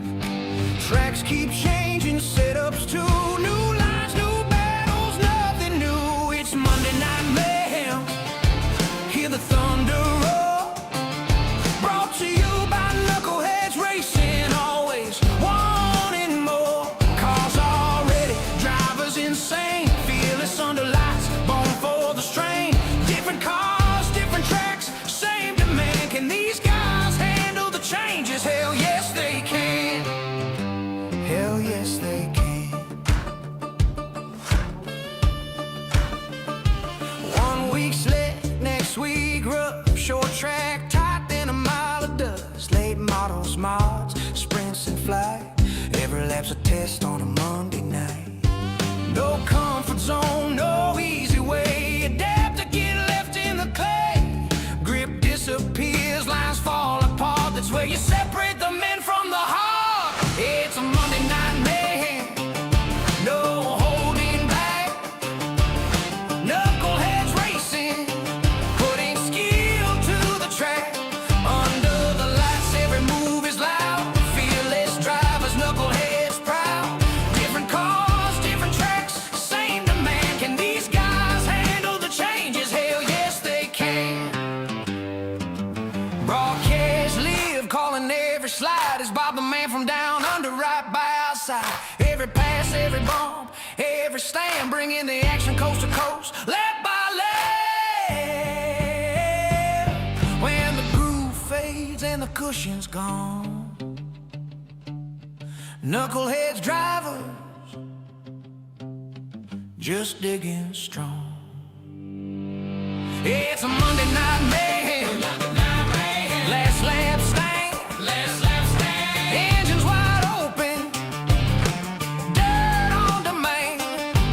Tracks keep changing, setups too. New lines, new battles, nothing new. It's Monday night mayhem, hear the thunder roar. Brought to you by Knuckleheadz Racing, always wanting more. Cars are ready, drivers insane, fearless under lights, born for the strain. Different cars, different tracks, same demand. Can these guys handle the changes? Hell yes they can. Hell yes they can. 1 week slick, next week rough. Short track tight, then a mile of dust. Late models, mods, sprints and flight. Every lap's a test on a Monday night. No comfort zone, no easy way. Adapt to get left in the clay. Grip disappears, lines fall apart. That's where you separate the men from the heart. It's a Monday night mayhem, no holding back. Knuckleheadz Racing, putting skill to the track. Under the lights, every move is loud. Fearless drivers, Knuckleheadz proud. Different cars, different tracks, same demand. Can these guys handle the changes? Hell yes they can. Broadcast live, calling every slide. Is Bob the man from down under, right by our side? Every pass, every bump, every stand, bringing the action coast to coast, lap by lap. When the groove fades and the cushion's gone, Knuckleheadz drivers just digging strong. It's a Monday night mayhem, last lap stand, engines wide open, dirt on demand.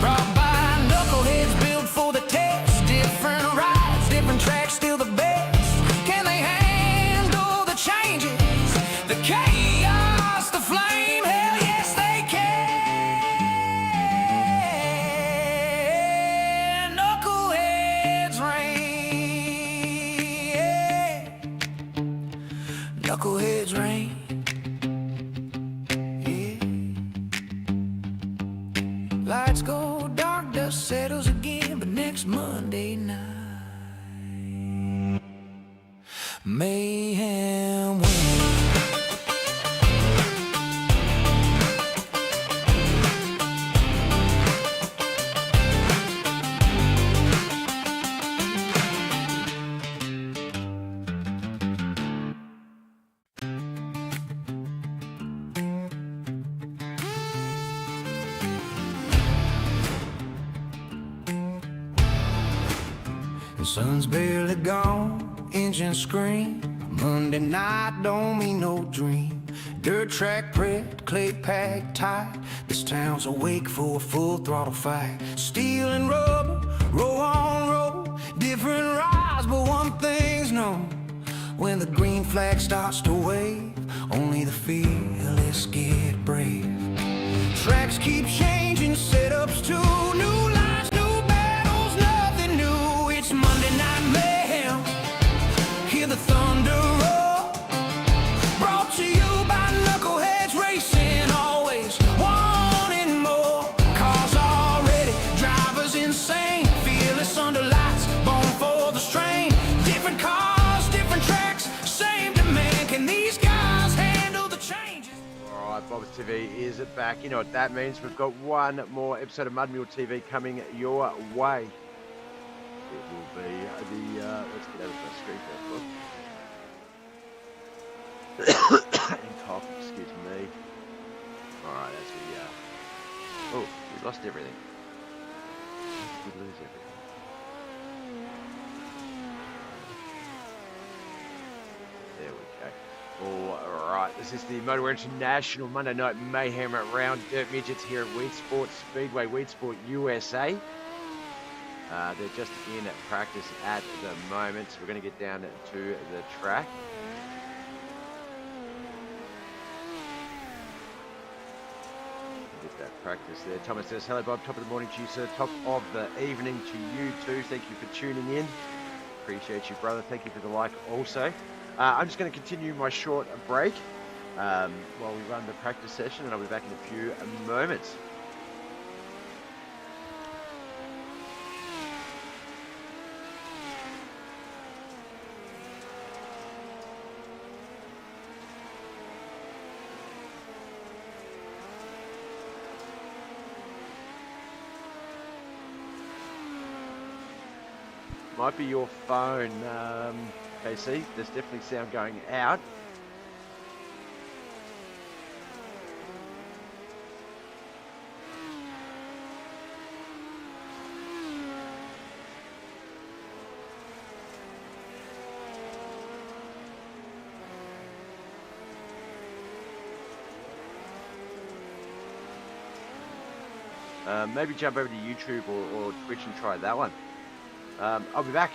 Brought by Knuckleheadz, built for the test. Different rides, different tracks, still the best. Can they handle the changes, the chaos, the flame? Hell yes they can. Knuckleheadz reign, Knuckleheadz reign. Lights go dark, dust settles again, but next Monday night, mayhem wins. Sun's barely gone, engine scream. Monday night don't mean no dream. Dirt track prepped, clay packed tight. This town's awake for a full throttle fight. Steel and rubber, row on row. Different rides, but one thing's known. When the green flag starts to wave, only the fearless get brave. Tracks keep changing, setups too. New lines, new battles, nothing new. It's Monday Night Mayhem. Hear the thunder roar. Brought to you by Knuckleheadz Racing. Always wanting more. Cars are ready, drivers insane. Fearless under lights, born for the strain. Different cars, different tracks, same demand. Can these guys handle the changes? Alright, BobbethTV is back. You know what that means. We've got one more episode of Mud Mule TV coming your way. It will be the, let's get over to the screen first, look. And cough, excuse me. Alright, that's the, oh, we lost everything. We lose everything. There we go. Alright, this is the Moto International Monday Night Mayhem round Dirt Midgets here at Weedsport, Speedway, Weedsport, USA. They're just in practice at the moment, so we're going to get down to the track. Get that practice there. Thomas says, hello Bob, top of the morning to you sir, top of the evening to you too. Thank you for tuning in. Appreciate you brother, thank you for the like also. I'm just going to continue my short break while we run the practice session, and I'll be back in a few moments. Might be your phone, KC. There's definitely sound going out. Maybe jump over to YouTube or Twitch and try that one. I'll be back.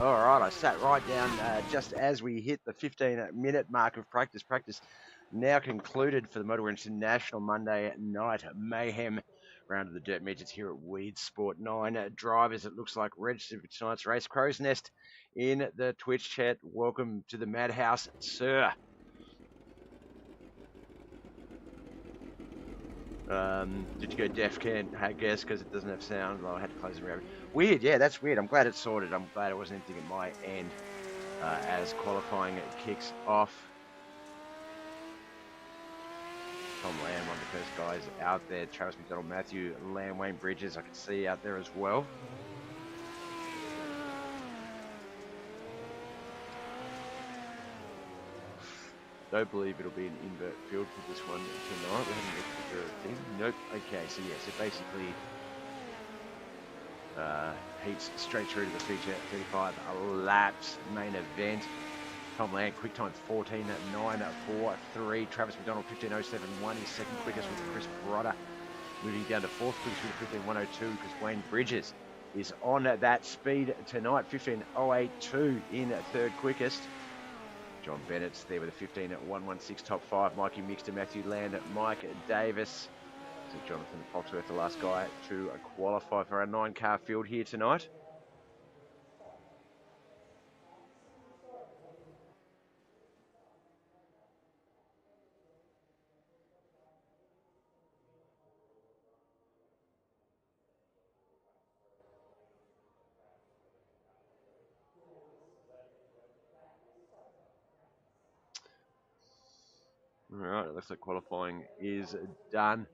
All right, I sat right down just as we hit the 15-minute mark of practice. Practice now concluded for the Motor International Monday night mayhem round of the dirt midgets here at Weedsport. 9 drivers, it looks like, registered for tonight's race. Crow's Nest in the Twitch chat. Welcome to the Madhouse, sir. Did you go deaf? Can't guess because it doesn't have sound. Well, I had to close the rabbit. Weird, yeah, that's weird. I'm glad it's sorted. I'm glad it wasn't anything at my end as qualifying kicks off. Tom Lamb, one of the first guys out there. Travis McDonald, Matthew Lamb, Wayne Bridges, I can see out there as well. Don't believe it'll be an invert field for this one tonight. We haven't looked at the thing. Nope. Okay, so yeah, so basically heats straight through to the feature 35 laps main event. Tom Land, quick times 14.943. Travis McDonald 15.071. He's second quickest with Chris Brodder. Moving down to fourth quickest with 15.102 because Wayne Bridges is on that speed tonight. 15.082 in third quickest. John Bennett's there with a 15.116 top five. Mikey Mixter, Matthew Land, Mike Davis. So Jonathan Foxworth, the last guy to qualify for our 9-car field here tonight. All right, it looks like qualifying is done.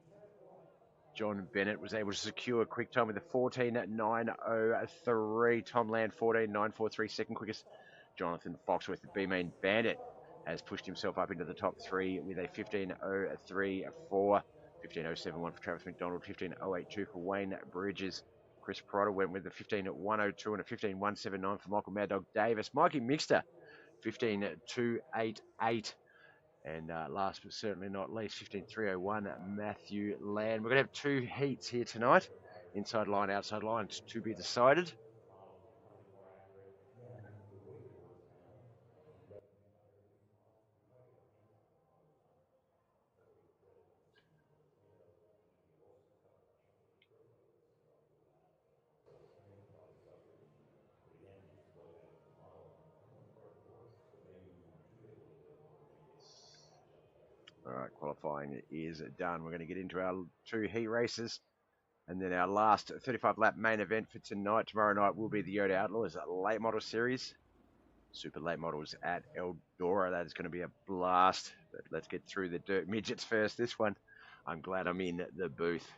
John Bennett was able to secure a quick time with a 14.903. Tom Land 14.943, second quickest. Jonathan Foxworth, the B-Main Bandit, has pushed himself up into the top three with a 15.034. 15.071 for Travis McDonald, 15.082 for Wayne Bridges. Chris Pryor went with a 15.102 and a 15.179 for Michael Mad Dog Davis. Mikey Mixter, 15.288. And last but certainly not least, 15.301, Matthew Land. We're going to have 2 heats here tonight. Inside line, outside line to be decided. All right, qualifying is done. We're going to get into our 2 heat races. And then our last 35-lap main event for tonight. Tomorrow night will be the Yoda Outlaws late model series. Super late models at Eldora. That is going to be a blast. But let's get through the dirt midgets first. This one, I'm glad I'm in the booth.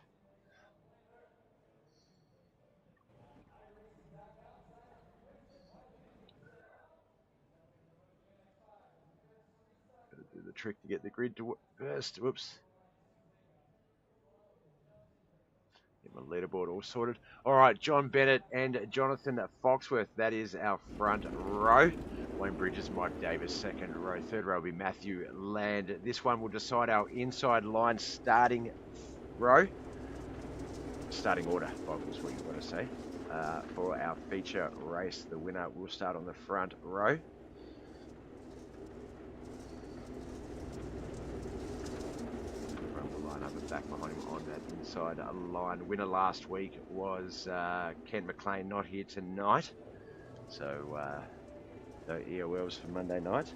Gotta do the trick to get the grid to first. Whoops. Get my leaderboard all sorted. All right, John Bennett and Jonathan Foxworth. That is our front row. Wayne Bridges, Mike Davis, second row. Third row will be Matthew Land. This one will decide our inside line starting row. Starting order, Bob, is what you want to say. For our feature race, the winner will start on the front row. Line up and back behind him on that inside line. Winner last week was Kent McLean, not here tonight. So no EOLs for Monday night.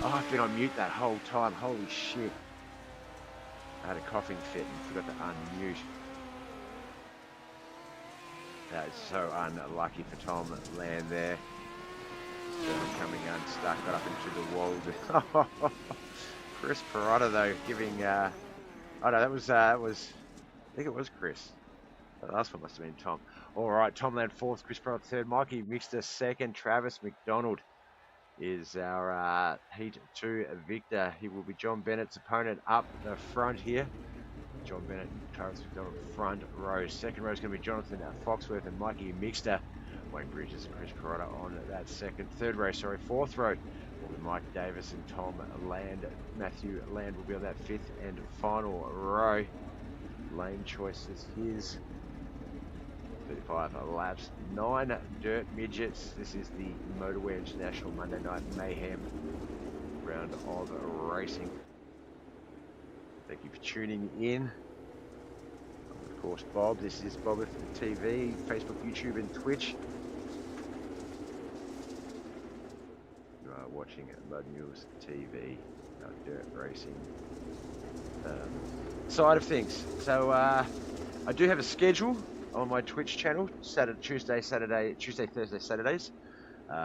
Oh, I've been on mute that whole time. Holy shit. I had a coughing fit and forgot to unmute. That is so unlucky for Tom Land there. Coming unstuck, got up into the wall. Chris Perrotta though, giving. Oh no, that was. I think it was Chris. The last one must have been Tom. All right, Tom Land fourth, Chris Perrotta third, Mikey Mixter second, Travis McDonald is our Heat 2 victor. He will be John Bennett's opponent up the front here. John Bennett, Travis McDonald, front row. Second row is going to be Jonathan Foxworth and Mikey Mixter. Wayne Bridges and Chris Perrotta on that second. Third row, sorry, fourth row will be Mike Davis and Tom Land. Matthew Land will be on that fifth and final row. Lane choice is his. 35 laps, 9 dirt midgets. This is the Motorway International Monday Night Mayhem round of racing. Thank you for tuning in. Of course, Bob. This is BobbethTV, Facebook, YouTube, and Twitch. You are watching Mud Mules TV, dirt racing side of things. So I do have a schedule on my Twitch channel, Tuesday, Thursday, Saturdays,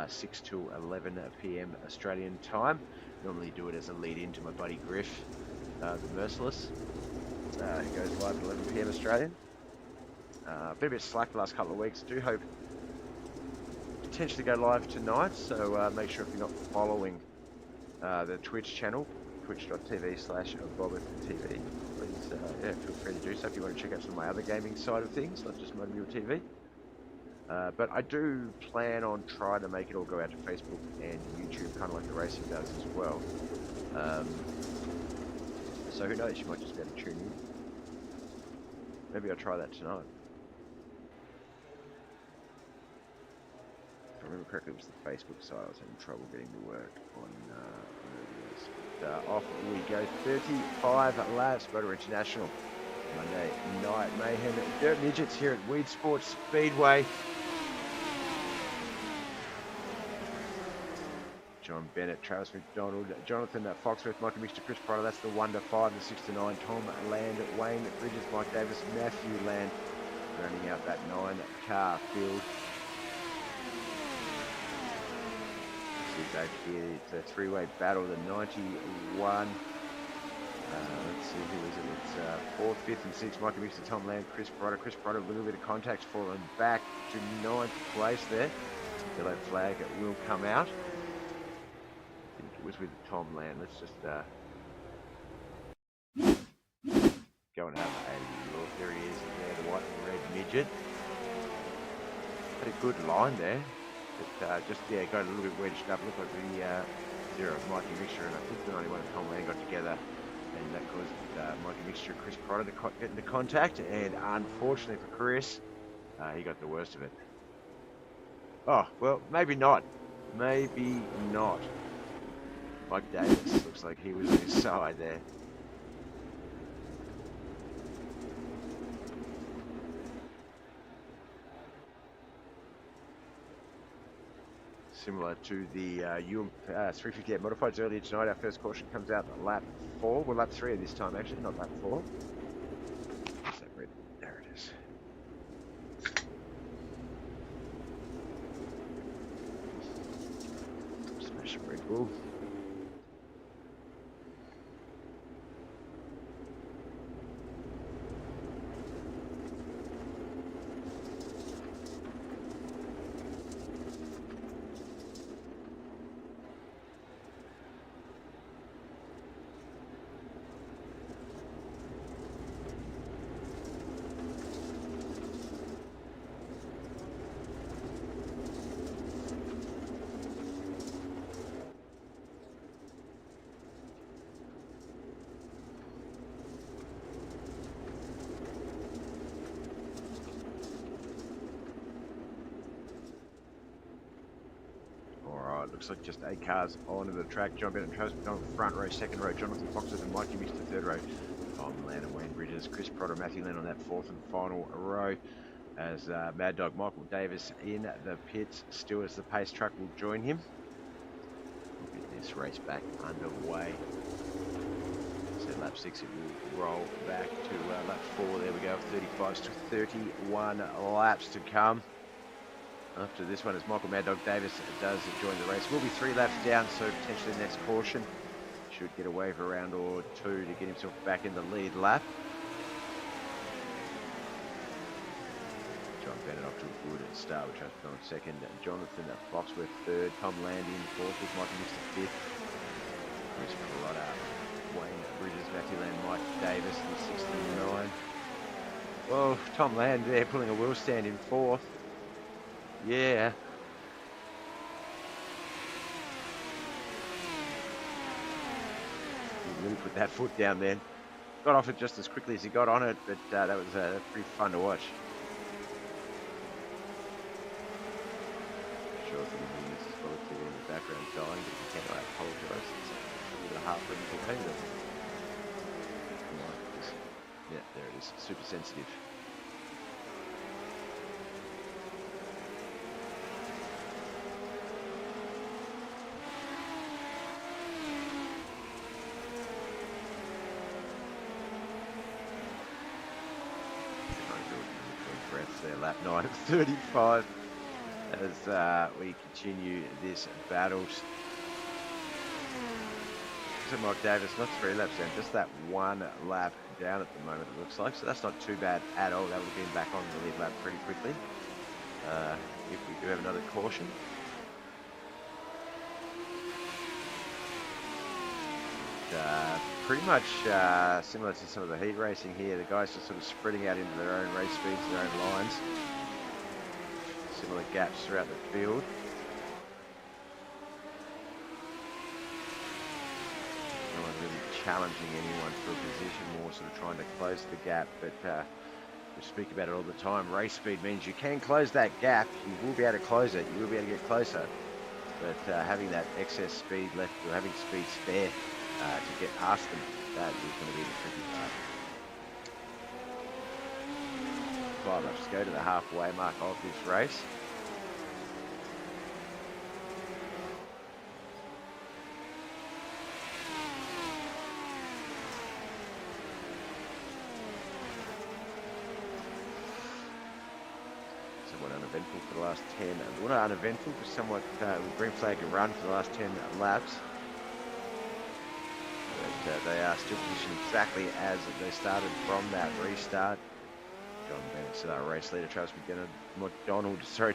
6 to 11 p.m. Australian time. Normally do it as a lead-in to my buddy Griff, the Merciless. It goes live at 11 p.m. Australian. Been a bit slack the last couple of weeks. Do hope potentially go live tonight, so make sure if you're not following the Twitch channel, twitch.tv/BobbethTV. Please, yeah, feel free to do so if you want to check out some of my other gaming side of things, not just Mud Mule TV. But I do plan on trying to make it all go out to Facebook and YouTube, kind of like the racing does as well. So who knows, you might just be able to tune in. Maybe I'll try that tonight. If I remember correctly, it was the Facebook side I was having trouble getting to work on. Off we go, 35 laps, Motor International, Monday Night Mayhem, dirt midgets here at Weedsport Speedway. John Bennett, Travis McDonald, Jonathan Foxworth, Mikey Mixter, Chris Pryor, that's the 1 to 5, the 6 to 9, Tom Land, Wayne Bridges, Mike Davis, Matthew Land, rounding out that 9-car field. Back here, it's a three-way battle, the 91. Let's see, who is it? It's 4th, 5th, and 6th. Mikey Mixter, Tom Land, Chris Pryor, a little bit of contact falling back to 9th place there. Yellow flag will come out. I think it was with Tom Land. Let's just go and have a look. There he is, there, the white and red midget. Had a good line there. But just, yeah, got a little bit wedged up. Looked like the zero of Mikey Mixture and I think the 91 and Tom Land got together. And that caused Mikey Mixture and Chris Pryor to get into contact. And unfortunately for Chris, he got the worst of it. Oh, well, maybe not. Maybe not. Mike Davis looks like he was on his side there. Similar to the 358 modifieds earlier tonight. Our first caution comes out at lap 4. Well, lap 3 this time, actually, not lap 4. Where's that red? There it is. Smash Red Bull. Looks like just 8 cars onto the track. John Bennett and Travis McDonald front row, second row. Jonathan Foxworth and Mikey Mixter third row. Tom Land and Wayne Bridges. Chris Pryor, Matthew Land on that fourth and final row. As Mad Dog Michael Davis in the pits. Still as the pace truck will join him. We'll get this race back underway. So lap 6, it will roll back to lap 4. There we go, 35 to 31 laps to come. After this one, as Michael Mad Dog Davis does join the race, we'll be 3 laps down, so potentially the next caution should get away for a round or 2 to get himself back in the lead lap. John Bennett off to a good start, which has gone second. Jonathan Foxworth third. Tom Landing fourth with Michael Mixter fifth. Chris Carlotta, Wayne Bridges, Matthew Land, Mike Davis in 69. Well, Tom Land there pulling a wheel stand in fourth. Yeah. He really put that foot down then. Got off it just as quickly as he got on it, but that was pretty fun to watch. Sure, if you hear Mrs. BobbethTV in the background dying, but if you can, I apologise. It's a little bit heartbreaking to pain them. Yeah, there it is. Super sensitive. There, lap 9 of 35 as we continue this battle. So Mike Davis, not 3 laps down, just that 1 lap down at the moment it looks like, so that's not too bad at all. That would have been back on the lead lap pretty quickly if we do have another caution. Pretty much similar to some of the heat racing here, the guys are sort of spreading out into their own race speeds, their own lines. Similar gaps throughout the field. No one really challenging anyone for a position, more sort of trying to close the gap, but we speak about it all the time. Race speed means you can close that gap, you will be able to close it, you will be able to get closer, but having that excess speed left, or having speed spare to get past them, that is going to be the tricky part. 5 laps to go to the halfway mark of this race. Somewhat uneventful for the last 10. Well, not uneventful, but somewhat green flag and run for the last 10 laps. But they are still positioned exactly as they started from that restart. John Bennett still our race leader, Travis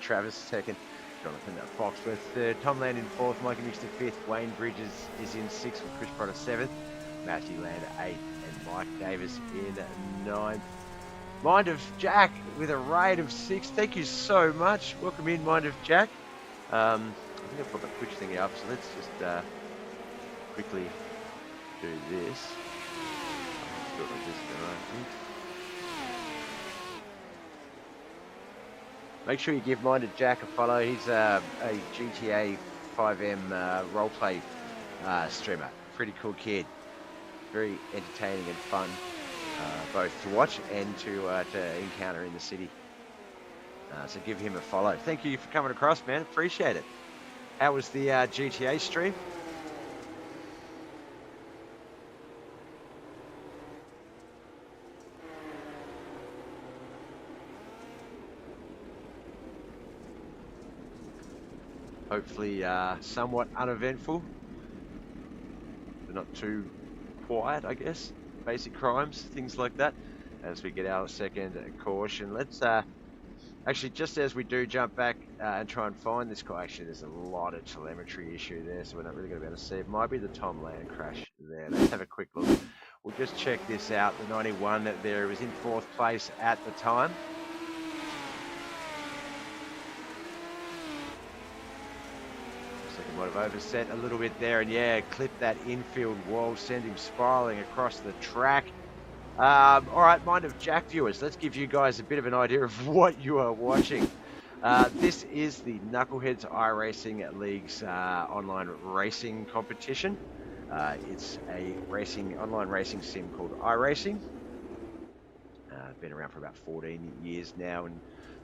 Travis second, Jonathan Foxworth third, Tom Land in fourth, Mikey Mixter fifth, Wayne Bridges is in sixth with Chris Potter seventh, Matthew Land eighth, and Mike Davis in ninth. Mind of Jack with a rate of 6. Thank you so much. Welcome in, Mind of Jack. I think I've got the Twitch thing up, so let's just quickly do this. Do it like this, make sure you give Minded Jack a follow. He's a GTA 5M roleplay streamer. Pretty cool kid. Very entertaining and fun, both to watch and to encounter in the city. So give him a follow. Thank you for coming across, man. Appreciate it. How was the GTA stream? Hopefully somewhat uneventful, but not too quiet, I guess. Basic crimes, things like that. As we get our second caution, let's actually, just as we do jump back and try and find this car, actually there's a lot of telemetry issue there, so we're not really going to be able to see. It might be the Tom Land crash there. Let's have a quick look. We'll just check this out. The 91 there was in 4th place at the time. Might have overset a little bit there, and yeah, clipped that infield wall, send him spiraling across the track. All right, Mind of Jack viewers, let's give you guys a bit of an idea of what you are watching. This is the Knuckleheadz iRacing League's online racing competition. It's a online racing sim called iRacing. Been around for about 14 years now, and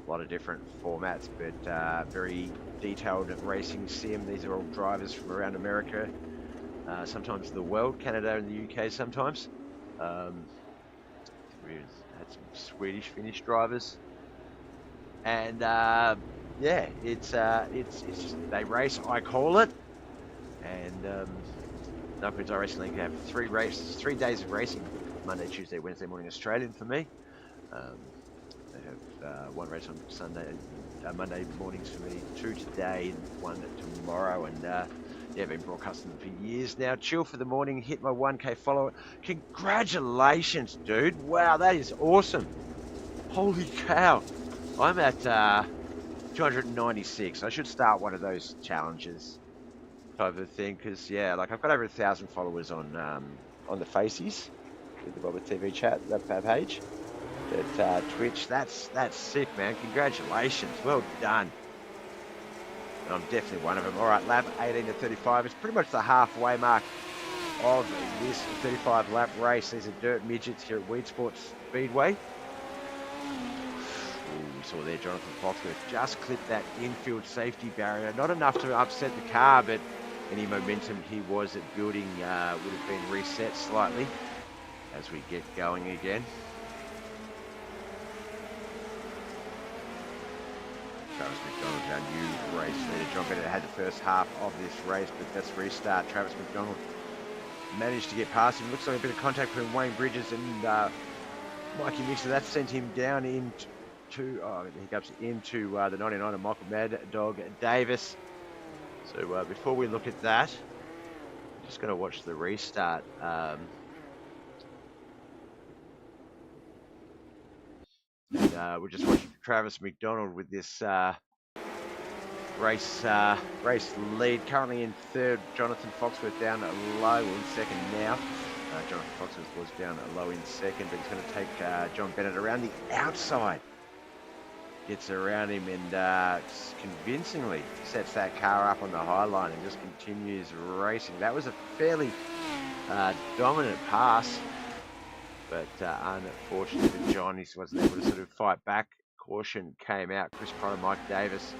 a lot of different formats, but very detailed racing sim. These are all drivers from around America sometimes the world, Canada and the UK sometimes. We've had some Swedish, Finnish drivers, and yeah, it's just they race, I call it, and Knuckleheadz iRacing League have 3 days of racing: Monday, Tuesday, Wednesday morning Australian for me. They have 1 race on Monday mornings for me, 2 today and 1 tomorrow, and yeah, been broadcasting them for years now. Chill for the morning, hit my 1K follower. Congratulations, dude! Wow, that is awesome. Holy cow! I'm at 296. I should start one of those challenges type of thing, because yeah, like I've got over 1,000 followers on the Faces, with the BobbethTV chat, that page. But Twitch, that's sick, man. Congratulations, well done. And I'm definitely one of them. All right, lap 18 to 35. It's pretty much the halfway mark of this 35 lap race. These are dirt midgets here at Weedsport Speedway. Ooh, we saw there Jonathan Foxworth just clipped that infield safety barrier. Not enough to upset the car, but any momentum he was at building would have been reset slightly as we get going again. Travis McDonald, our new race leader. John Bennett had the first half of this race, but that's restart. Travis McDonald managed to get past him. Looks like a bit of contact between Wayne Bridges and Mikey Mixer. That sent him down into the 99 of Michael Mad Dog Davis. So before we look at that, I'm just going to watch the restart. We're just watching Travis McDonald with this race lead. Currently in third, Jonathan Foxworth down low in second now. Jonathan Foxworth was down low in second, but he's going to take John Bennett around the outside. Gets around him and convincingly sets that car up on the high line and just continues racing. That was a fairly dominant pass. But unfortunately for John, he wasn't able to sort of fight back. Caution came out. Chris Pryor, Mike Davis.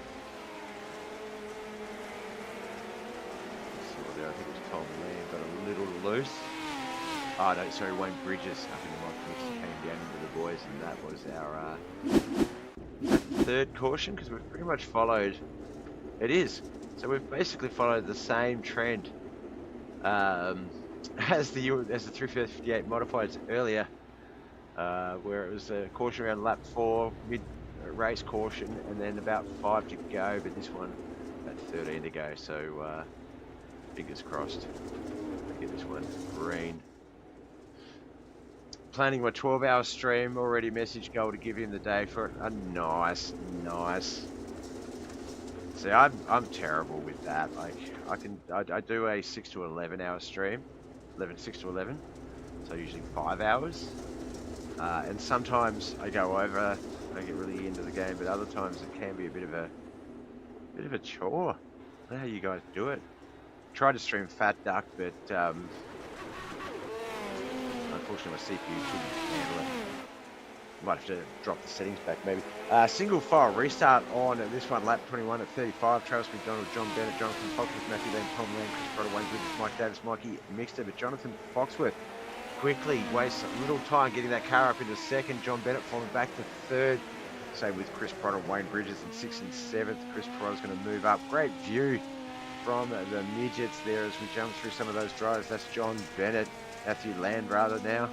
There, I think it was Tom Lanier got a little loose. Oh no, sorry, Wayne Bridges. I think Mike Mixer came down into the boys, and that was our third caution, because we've pretty much followed. It is. So we've basically followed the same trend. As the 358 modifieds earlier, where it was a caution around lap 4, mid-race caution, and then about 5 to go, but this one about 13 to go, so fingers crossed. Get this one green. Planning my 12-hour stream, already messaged Goal to give him the day for it. Nice. See, I'm terrible with that. Like, I do a 6 to 11 hour stream. 6 to 11, so usually 5 hours, and sometimes I go over, I get really into the game, but other times it can be a bit of a chore. I don't know how you guys do it. Tried to stream Fat Duck, but unfortunately my CPU couldn't handle it. Might have to drop the settings back, maybe. Single file restart on this one, lap 21 at 35. Travis McDonald, John Bennett, Jonathan Foxworth, Matthew Lane, Tom Lane, Chris Pryor, Wayne Bridges, Mike Davis, Mikey Mixter. But Jonathan Foxworth quickly wastes a little time getting that car up into second. John Bennett falling back to third. Same with Chris Pryor, Wayne Bridges in 6th and 7th. Chris Pryor's going to move up. Great view from the midgets there as we jump through some of those drivers. That's John Bennett, Matthew Land rather now.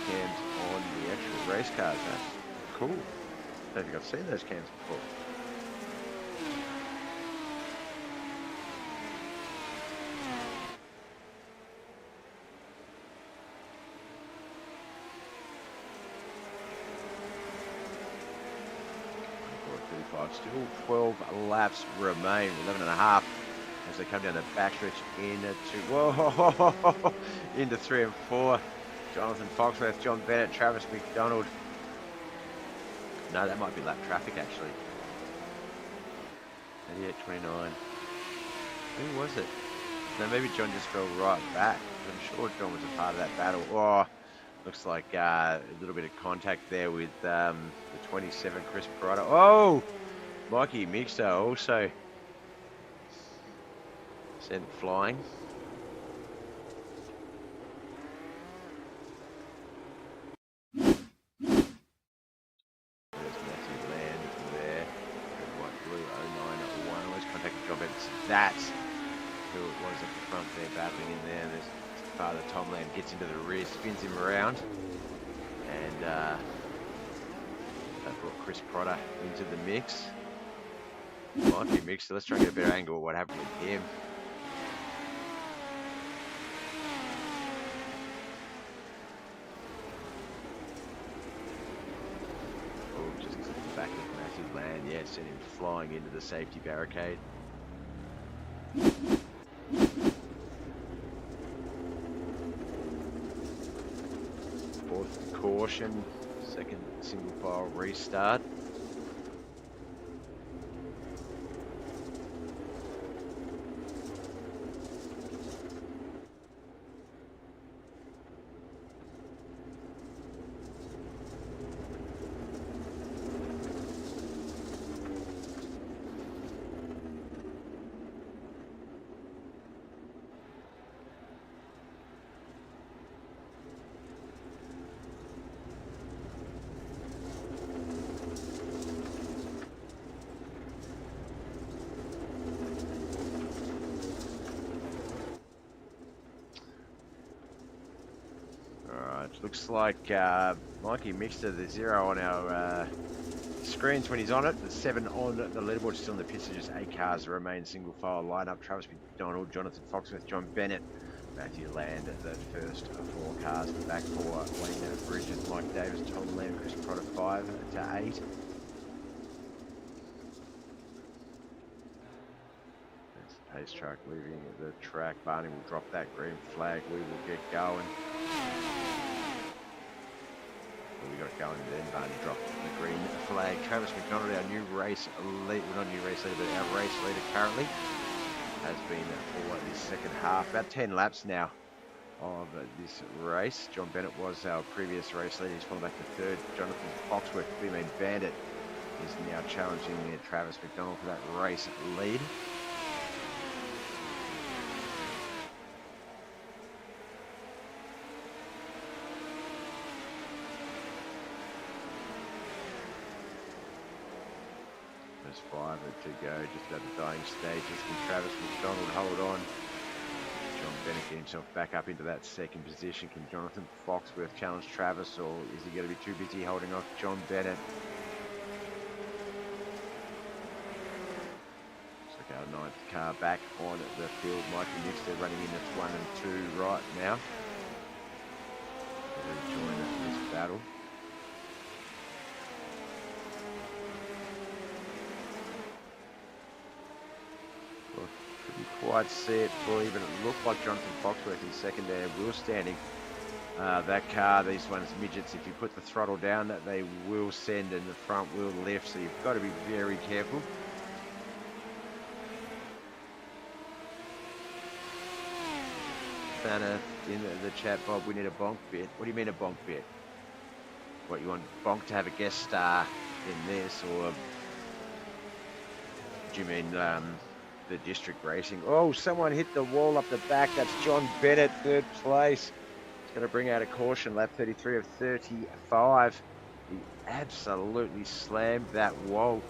Cams on the actual race cars. That's cool. I don't think I've seen those cams before. Still 12 laps remain, 11 and a half as they come down the backstretch into 3 and 4. Jonathan Foxworth, John Bennett, Travis McDonald. No, that might be lap traffic actually. 88.29. Who was it? No, maybe John just fell right back. I'm sure John was a part of that battle. Oh, looks like a little bit of contact there with the 27 Chris Pryor. Oh, Mikey Mixer also Sent it flying. There's Matthew Land there. Red, white, blue, 091. Always contacted John Bennett. That's who it was at the front there, battling in there. There's Father Tom Land gets into the rear, spins him around, and that brought Chris Potter into the mix. Might be mixed, so let's try and get a better angle of what happened with him. Oh, just to the back of Matthew Land, yeah, sent him flying into the safety barricade. Fourth caution, second single file restart. Looks like Mikey Mixter, the 0 on our screens when he's on it. The 7 on the leaderboard, still in the pits. Just 8 cars remain single file lineup. Travis McDonald, Jonathan Foxworth, John Bennett, Matthew Land, the first 4 cars. The back 4, Lanier, Bridges, Mike Davis, Tom Lamb, Chris Potter 5 to 8. That's the pace truck leaving the track. Barney will drop that green flag. We will get going. We got it going then. Barney dropped the green flag. Travis McDonald, our new race leader, well, not new race leader, but our race leader currently, has been for this second half. About 10 laps now of this race. John Bennett was our previous race leader. He's fallen back to third. Jonathan Foxworth, B-Main Bandit, is now challenging Travis McDonald for that race lead. There's 5 to go, just at the dying stages. Can Travis McDonald hold on? John Bennett get himself back up into that second position. Can Jonathan Foxworth challenge Travis, or is he going to be too busy holding off John Bennett? Looks like our 9th car back on the field. Mikey Mixter running in at 1 and 2 right now. They'll join this battle. Quite see it for even it looked like Jonathan Foxworth in second there, wheel standing. That car, these ones, Midgets, if you put the throttle down, they will send and the front will lift, so you've got to be very careful. Banner in the chat, Bob, we need a bonk bit. What do you mean a bonk bit? What, you want Bonk to have a guest star in this, or do you mean the district racing? Oh, someone hit the wall up the back. That's John Bennett, 3rd place. He's going to bring out a caution, lap 33 of 35. He absolutely slammed that wall.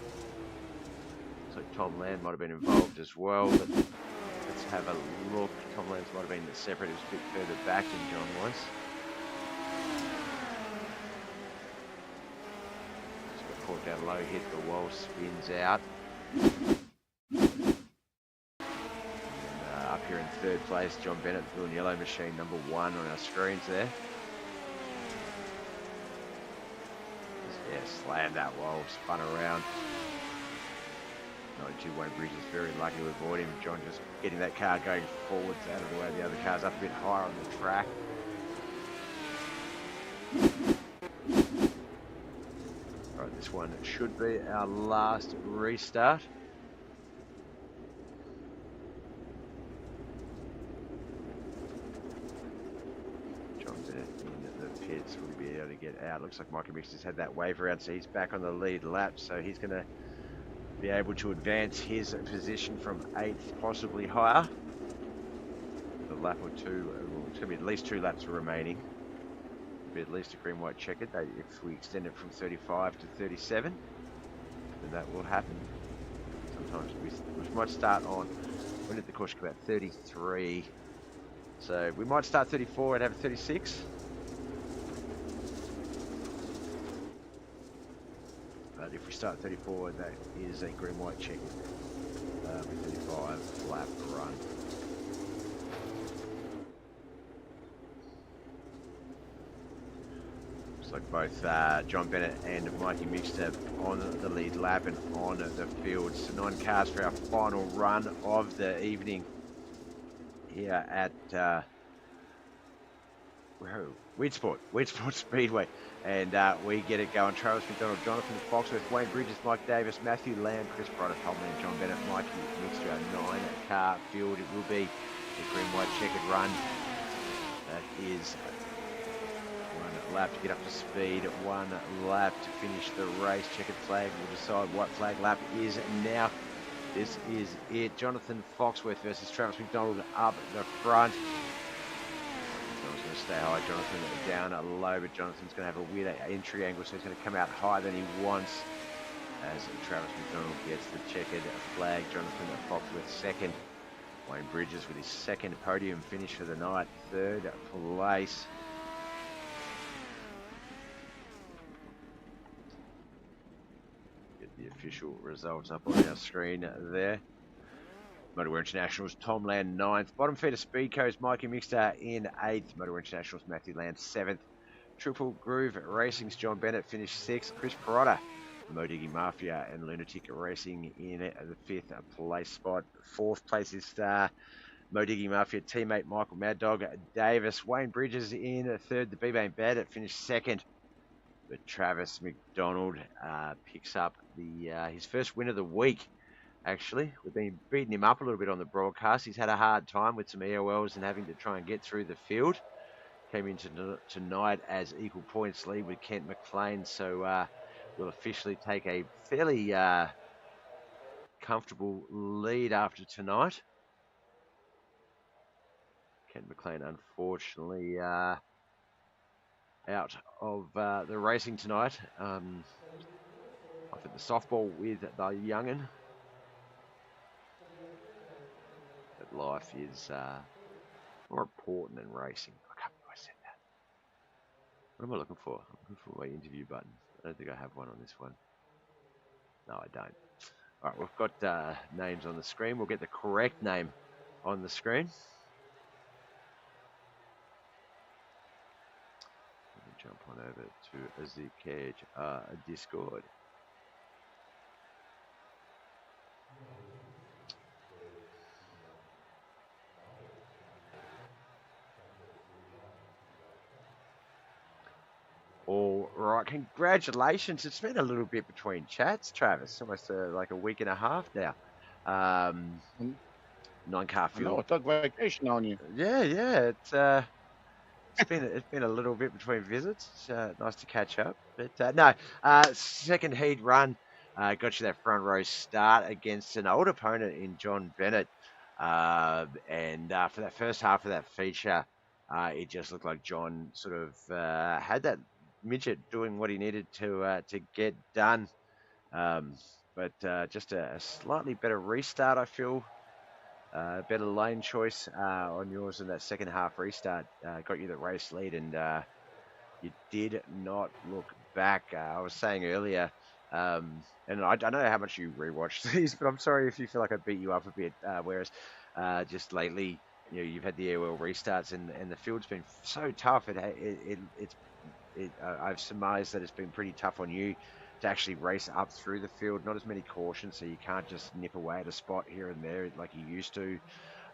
Looks like Tom Land might have been involved as well, but let's have a look. Tom Land might have been separate. It was a bit further back than John was. Just got caught down low, hit the wall, spins out. Here in 3rd place, John Bennett, blue and yellow machine number 1 on our screens there. Yeah, slammed that wall, spun around. 92 Wayne Bridges very lucky to avoid him. John just getting that car going forwards out of the way. The other car's up a bit higher on the track. Right, this one should be our last restart. Pits will be able to get out. Looks like Mikey Mixter's had that wave around, so he's back on the lead lap, so he's going to be able to advance his position from 8th, possibly higher. lap or two. It's going to be at least 2 laps remaining. It'll be at least a green, white checkered. If we extend it from 35 to 37, then that will happen. Sometimes we might start on, when did the course come out? 33. So we might start 34 and have 36. But if we start 34, that is a green, white checkered. 35 lap run. Looks like both John Bennett and Mikey Mixter on the lead lap and on the field. So 9 cars for our final run of the evening here at Weedsport Speedway. And we get it going. Travis McDonald, Jonathan Foxworth, Wayne Bridges, Mike Davis, Matthew Lamb, Chris Pryor, Tom Land, John Bennett, Mikey Mixter, our 9-car field. It will be a green, white checkered run. That is 1 lap to get up to speed, 1 lap to finish the race. Checkered flag will decide what flag lap is now. This is it. Jonathan Foxworth versus Travis McDonald up the front. Jonathan's going to stay high, Jonathan down low, but Jonathan's going to have a weird entry angle, so he's going to come out higher than he wants as Travis McDonald gets the checkered flag. Jonathan Foxworth second. Wayne Bridges with his 2nd podium finish for the night, 3rd place. Get the official results up on our screen there. Motor Internationals, Tom Land 9th. Bottom feeder Speedco's Mikey Mixter in 8th. Motor Internationals, Matthew Land 7th. Triple Groove Racing's John Bennett finished 6th. Chris Perotta, Modiggy Mafia and Lunatic Racing in the 5th place spot. 4th place is Modiggy Mafia teammate Michael Mad Dog Davis. Wayne Bridges in 3rd. The B-Bane Bandit finished 2nd. But Travis McDonald picks up his first win of the week. Actually, we've been beating him up a little bit on the broadcast. He's had a hard time with some EOLs and having to try and get through the field. Came into tonight as equal points lead with Kent McLean, so we'll officially take a fairly comfortable lead after tonight. Kent McLean, unfortunately, out of the racing tonight. I think the softball with the young'un. But life is more important than racing. I can't believe I said that. What am I looking for? I'm looking for my interview button. I don't think I have one on this one. No, I don't. All right, we've got names on the screen. We'll get the correct name on the screen. Let me jump on over to the Cage Discord. All right, congratulations. It's been a little bit between chats, Travis. Almost like a week and a half now. 9-car field. I took vacation on you. Yeah. It's been a little bit between visits. It's nice to catch up. But second heat run got you that front row start against an old opponent in John Bennett. And for that first half of that feature, it just looked like John sort of had that midget doing what he needed to get done. But just a slightly better restart, I feel. Better lane choice on yours in that second half restart got you the race lead, and you did not look back. I was saying earlier, and I know how much you rewatched these, but I'm sorry if you feel like I beat you up a bit. Whereas just lately, you've had the airwheel restarts, and the field's been so tough. I've surmised that it's been pretty tough on you to actually race up through the field. Not as many cautions, so you can't just nip away at a spot here and there like you used to.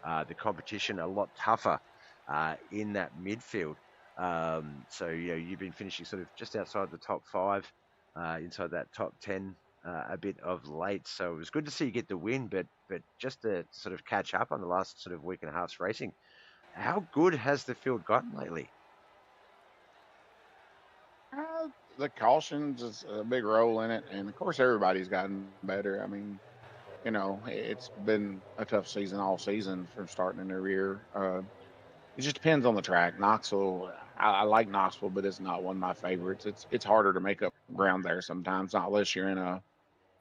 The competition a lot tougher in that midfield. So you've been finishing sort of just outside the top 5, inside that top 10 a bit of late. So it was good to see you get the win, but just to sort of catch up on the last sort of week and a half's racing, how good has the field gotten lately? The cautions is a big role in it, and of course everybody's gotten better. I mean, it's been a tough season all season from starting in the rear. It just depends on the track. Knoxville, I like Knoxville, but it's not one of my favorites. It's harder to make up ground there sometimes, not unless you're in a,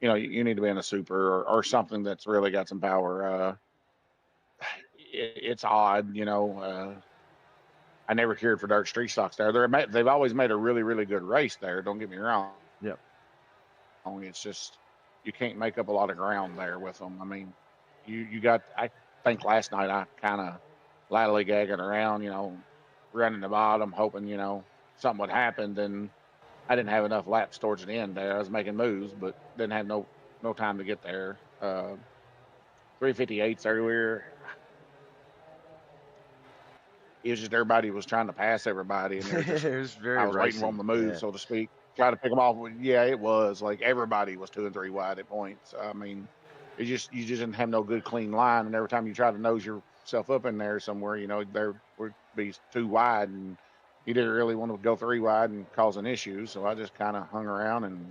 you need to be in a super or something that's really got some power. It's odd, I never cared for dirt street stocks there. They've always made a really, really good race there. Don't get me wrong. Yep. It's just you can't make up a lot of ground there with them. I mean, you got. I think last night I kind of gagging around, running the bottom, hoping something would happen. And I didn't have enough laps towards the end there. I was making moves, but didn't have no time to get there. 358s earlier. It was just everybody was trying to pass everybody, and It was very I was waiting for them to move, so to speak, trying to pick them off. Yeah, it was like everybody was 2 and 3 wide at points. I mean, you just didn't have no good clean line, and every time you try to nose yourself up in there somewhere, there would be 2 wide, and you didn't really want to go 3 wide and cause an issue. So I just kind of hung around and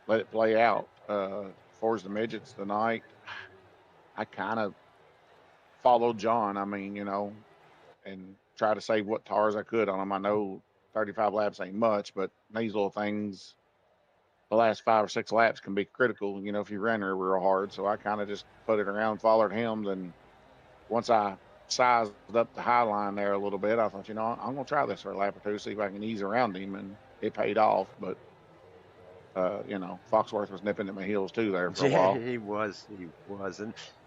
let it play out. As far as the midgets tonight, I kind of followed John. I mean, and try to save what tires I could on them. I know 35 laps ain't much, but these little things, the last 5 or 6 laps can be critical, if you run her real hard. So I kind of just put it around, followed him. Then once I sized up the high line there a little bit, I thought, I'm going to try this for a lap or two, see if I can ease around him. And it paid off. But, Foxworth was nipping at my heels too there for a while. He was.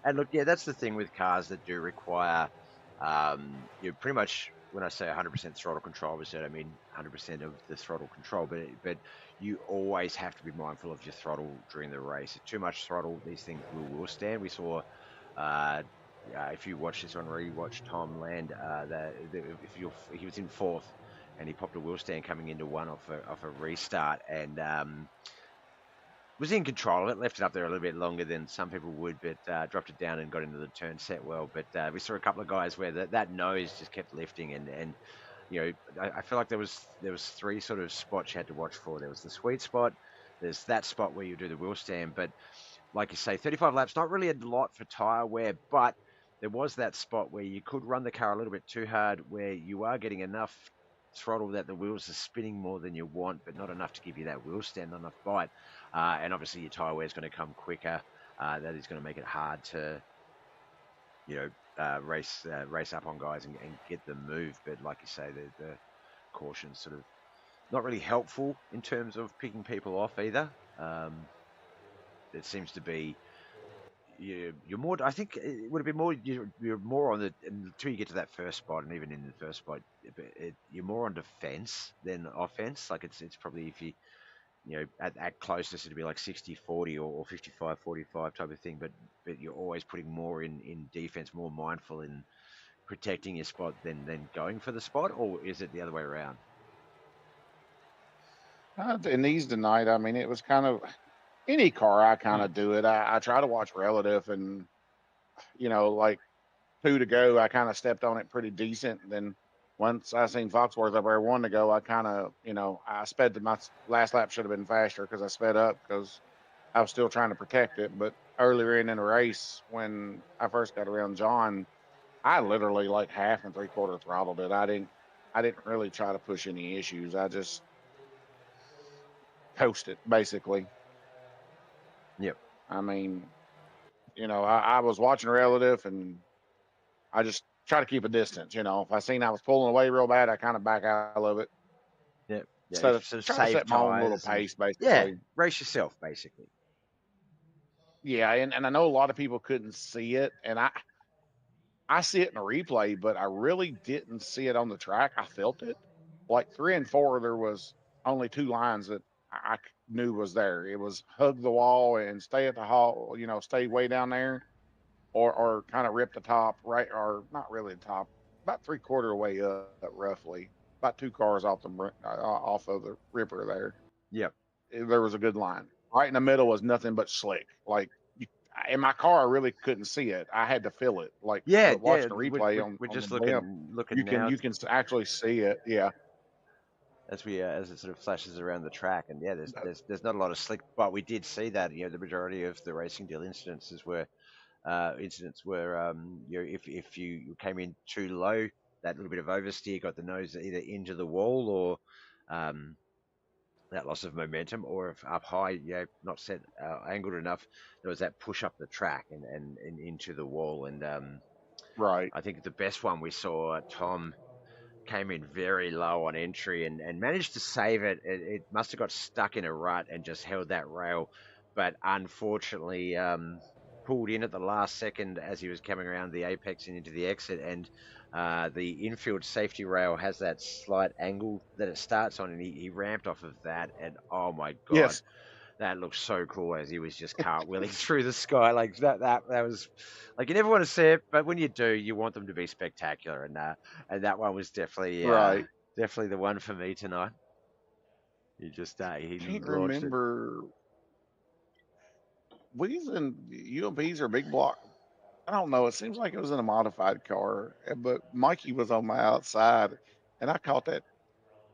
And look, yeah, that's the thing with cars that do require, you pretty much, when I say 100% throttle control, obviously I mean 100% of the throttle control, but you always have to be mindful of your throttle during the race. Too much throttle, these things will stand. We saw, if you watch this on rewatch, Tom Land, he was in 4th, and he popped a wheel stand coming into 1 off a restart, and was in control of it, left it up there a little bit longer than some people would, but dropped it down and got into the turn set well. But we saw a couple of guys where that nose just kept lifting, and I feel like there was 3 sort of spots you had to watch for. There was the sweet spot, there's that spot where you do the wheel stand, but like you say, 35 laps, not really a lot for tyre wear, but there was that spot where you could run the car a little bit too hard, where you are getting enough throttle that the wheels are spinning more than you want, but not enough to give you that wheel stand, not enough bite. And obviously your tyre wear is going to come quicker. That is going to make it hard to, race up on guys and get them moved. But like you say, the caution's sort of not really helpful in terms of picking people off either. It seems to be you're more. I think it would have been more. You're more on the until you get to that first spot, and even in the first spot, you're more on defense than offense. Like it's probably if you at closest it'd be like 60-40 or 55-45 type of thing. But you're always putting more in defense, more mindful in protecting your spot than going for the spot, or is it the other way around? In these tonight, I mean, it was kind of any car. I kind of do it. I try to watch relative, and like 2 to go, I kind of stepped on it pretty decent. And then once I seen Foxworth up there 1 to go, I kind of I sped my last lap should have been faster because I sped up because I was still trying to protect it. But earlier in the race, when I first got around John, I literally like 1/2 and 3/4 throttled it. I didn't really try to push any issues. I just coasted basically. Yep. I mean, I was watching relative, and I just try to keep a distance. If I seen I was pulling away real bad, I kind of back out of it. Yep. Yeah. Instead of sort of trying to save set my own little tyres pace, basically. Yeah, race yourself, basically. Yeah, and I know a lot of people couldn't see it, and I see it in a replay, but I really didn't see it on the track. I felt it. Like 3 and 4, there was only 2 lines that I knew was there. It was hug the wall and stay at the hall, stay way down there, or kind of rip the top right, or not really the top, about 3/4 way up, roughly, about 2 cars off off of the ripper there. Yep. There was a good line. Right in the middle was nothing but slick. Like in my car, I really couldn't see it. I had to feel it. Like watching the replay we're just the looking now. You can actually see it. Yeah. As it sort of flashes around the track, and yeah, there's not a lot of slick, but we did see that the majority of the racing deal incidents were if you came in too low that little bit of oversteer, got the nose either into the wall or that loss of momentum, or if up high, not set angled enough, there was that push up the track and into the wall. And Right. I think the best one we saw, Tom came in very low on entry and managed to save it. It must have got stuck in a rut and just held that rail, but unfortunately pulled in at the last second as he was coming around the apex and into the exit. And the infield safety rail has that slight angle that it starts on, and he ramped off of that. And oh my God, Yes. that looked so cool as he was just cartwheeling through the sky. Like that was like, you never want to see it, but when you do, you want them to be spectacular. And that one was Right. definitely the one for me tonight. He just he Can't launched it. remember. We's in UMPs or big block. I don't know. It seems like it was in a modified car, but Mikey was on my outside, and I caught that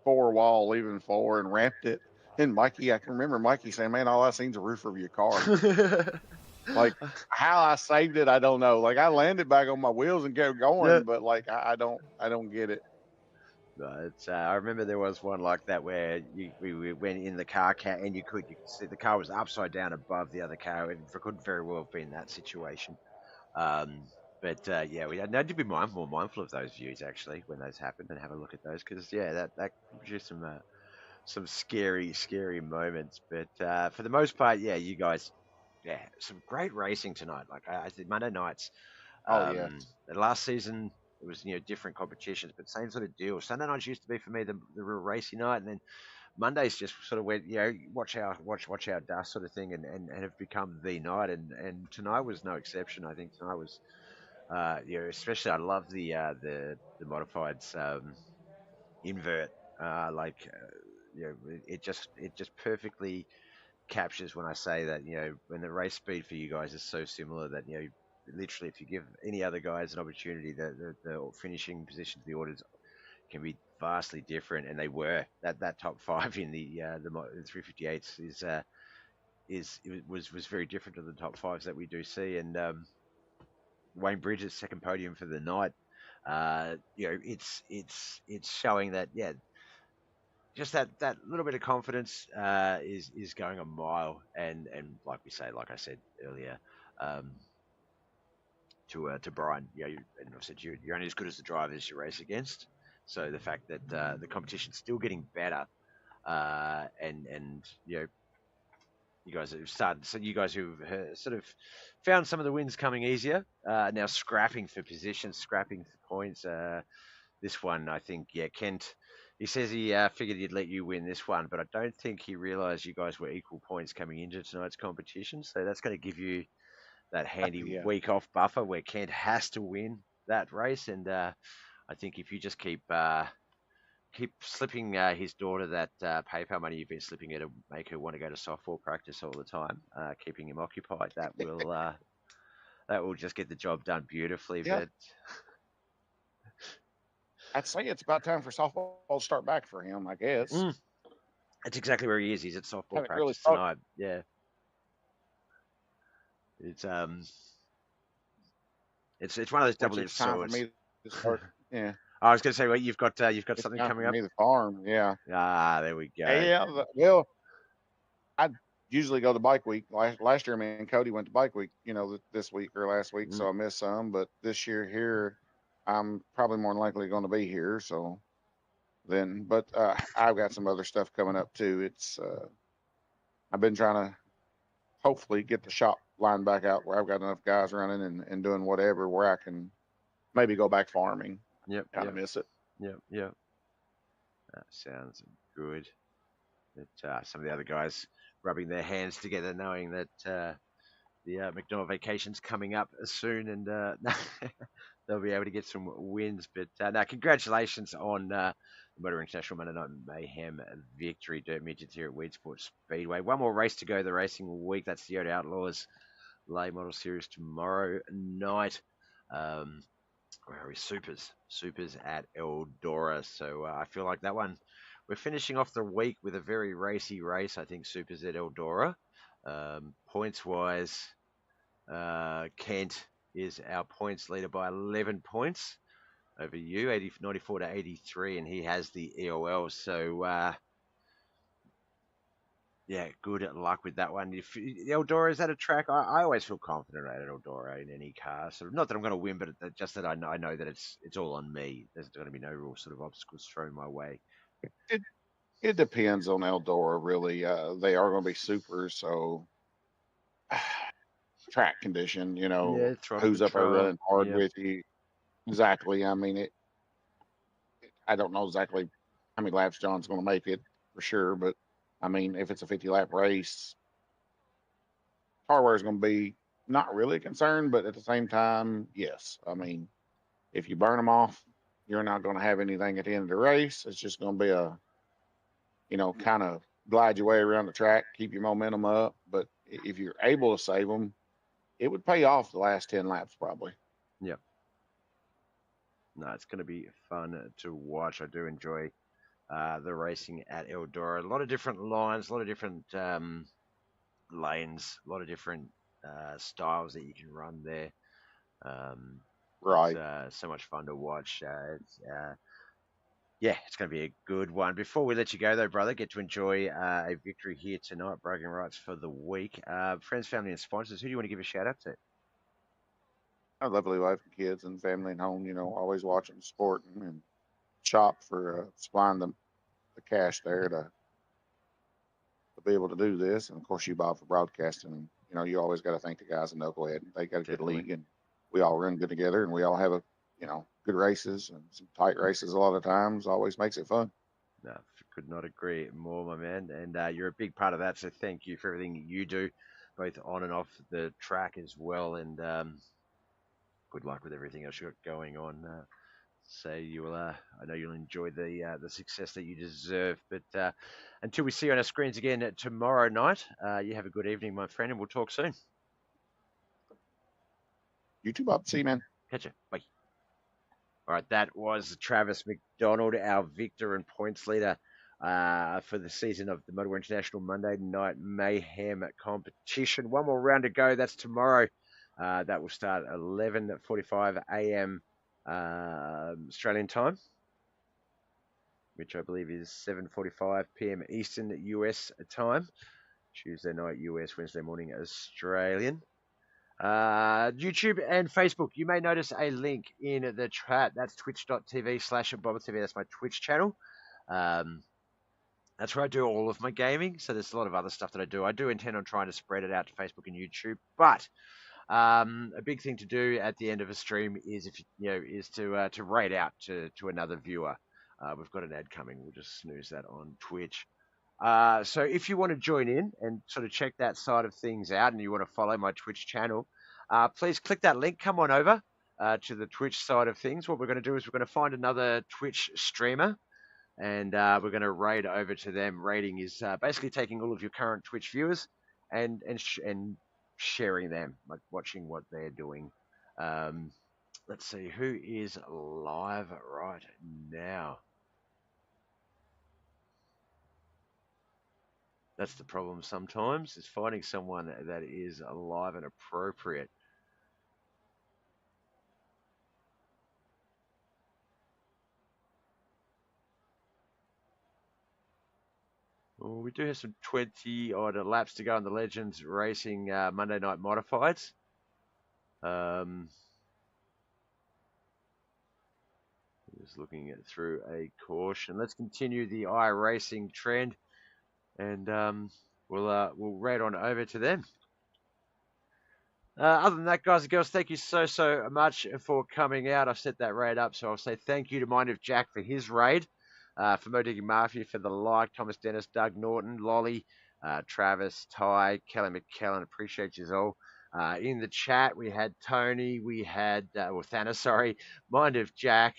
four wall leaving four and ramped it. And Mikey, I can remember Mikey saying, "Man, all I seen's the roof of your car." Like how I saved it, I don't know. Like I landed back on my wheels and kept Yeah. going, but like I don't get it. But I remember there was one like that where we went in the car and you could see the car was upside down above the other car. It could very well have been that situation. Um, but yeah, we need to be more mindful of those views actually when those happen, and have a look at those, because that can produce some scary moments. But for the most part, yeah, you guys, yeah, some great racing tonight. Like I think Monday nights, Oh yeah, the last season it was different competitions, but same sort of deal. Sunday nights used to be for me the real racy night, and then Mondays just sort of went, watch our dust sort of thing, and have become the night. And tonight was no exception. I think tonight was, especially I love the modifieds invert, it just perfectly captures when I say that, when the race speed for you guys is so similar that, literally if you give any other guys an opportunity, the finishing positions, the orders can be vastly different, and they were that top five in the 358s was very different to the top fives that we do see. And Wayne Bridges' second podium for the night, it's showing that, just that little bit of confidence is going a mile. And like I said earlier, um, to Brian, and I've said you're only as good as the drivers you race against. So the fact that the competition's still getting better, and you guys have started, so you guys who've sort of found some of the wins coming easier, now scrapping for positions, scrapping for points. This one, I think, Kent, he says he figured he'd let you win this one, but I don't think he realised you guys were equal points coming into tonight's competition. So that's going to give you that handy yeah. week off buffer where Kent has to win that race. And I think if you just keep slipping his daughter that PayPal money you've been slipping her to make her want to go to softball practice all the time, keeping him occupied, that will just get the job done beautifully. Yeah, But I'd say it's about time for softball to start back for him. I guess that's exactly where he is. He's at softball haven't really practice thought tonight. Yeah, it's one of those which double-edged it's time for swords. me to start. Yeah, I was going to say, well, you've got it's something time coming for up. me to farm. Yeah, There we go. yeah. Well, I usually go to bike week. Last year, me and Cody went to bike week. This week or last week, Mm. so I missed some. But this year here, I'm probably more than likely going to be here. So then, but I've got some other stuff coming up too. It's I've been trying to hopefully get the shop line back out where I've got enough guys running and doing whatever where I can maybe go back farming. Yep, Kind of miss it. yep. That sounds good. But some of the other guys rubbing their hands together, knowing that the McDonald vacation's coming up soon, and they'll be able to get some wins. But now, congratulations on the Motor International Monday Night Mayhem victory, Dirt Midgets here at Weedsport Speedway. One more race to go the racing week. That's the Yoda Outlaws Late Model Series tomorrow night. Where are we? Supers at Eldora. So I feel like that one, we're finishing off the week with a very racy race. I think Supers at Eldora. Points wise, Kent is our points leader by 11 points. over you, 94 to 83, and he has the EOL. So, yeah, good luck with that one. If Eldora is at a track, I always feel confident at Eldora in any car. So not that I'm going to win, but just that I know that it's all on me. There's going to be no real sort of obstacles thrown my way. It depends on Eldora, really. They are going to be super, so track condition, Yeah, throttle who's up there control. running hard Yeah, with you. Exactly. I mean, I don't know exactly how many laps John's going to make it for sure, but I mean, if it's a 50 lap race, hardware is going to be not really a concern, but at the same time, yes. I mean, if you burn them off, you're not going to have anything at the end of the race. It's just going to be a, kind of glide your way around the track, keep your momentum up. But if you're able to save them, it would pay off the last 10 laps probably. yeah. No, it's going to be fun to watch. I do enjoy the racing at Eldora. A lot of different lines, a lot of different lanes, a lot of different styles that you can run there. Right. It's so much fun to watch. Yeah, it's going to be a good one. Before we let you go, though, brother, get to enjoy a victory here tonight, bragging rights for the week. Friends, family, and sponsors, who do you want to give a shout out to? A lovely wife and kids and family and home, always watching, supporting, and shop for supplying the cash there to be able to do this. And of course, you, Bob, for broadcasting. And, you always got to thank the guys in Knucklehead. They got a good league, and we all run good together, and we all have good races and some tight races a lot of times. Always makes it fun. No, could not agree more, my man. And you're a big part of that, so thank you for everything you do, both on and off the track as well. And good luck with everything else you got going on. So you will, I know you'll enjoy the success that you deserve. But until we see you on our screens again tomorrow night, you have a good evening, my friend, and we'll talk soon. You too, Bob. See you, man. Catch you. Bye. All right, that was Travis McDonald, our victor and points leader for the season of the MOTO International Monday Night Mayhem competition. One more round to go. That's tomorrow. That will start at 11:45 a.m. Australian time, which I believe is 7:45 p.m. Eastern US time. Tuesday night US, Wednesday morning Australian. YouTube and Facebook. You may notice a link in the chat. That's twitch.tv/BobbethTV. That's my Twitch channel. That's where I do all of my gaming. So there's a lot of other stuff that I do. I do intend on trying to spread it out to Facebook and YouTube. But a big thing to do at the end of a stream is to rate out to another viewer. We've got an ad coming. We'll just snooze that on Twitch. So if you want to join in and sort of check that side of things out and you want to follow my Twitch channel, please click that link. Come on over to the Twitch side of things. What we're going to do is we're going to find another Twitch streamer and we're going to raid over to them. Raiding is basically taking all of your current Twitch viewers and sharing them, like watching what they're doing. Let's see who is live right now. That's the problem sometimes, is finding someone that is alive and appropriate. Well, we do have some 20 odd laps to go on the Legends Racing Monday Night Modifieds. Just looking at through a caution. Let's continue the iRacing trend. And we'll raid on over to them. Other than that, guys and girls, thank you so much for coming out. I've set that raid up, so I'll say thank you to Mind of Jack for his raid, for Modiggy Mafia for the like, Thomas Dennis, Doug Norton, Lolly, Travis, Ty, Kelly McKellen, appreciate you all. In the chat, we had Tony, we had, Thanos, sorry, Mind of Jack,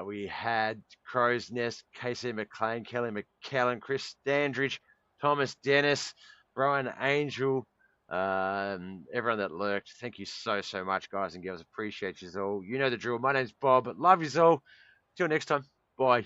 we had Crow's Nest, KC McLean, Kelly McKellen, Chris Standridge, Thomas Dennis, Brian Angel, everyone that lurked. Thank you so much, guys and girls. Appreciate you all. You know the drill. My name's Bob. Love you all. Till next time. Bye.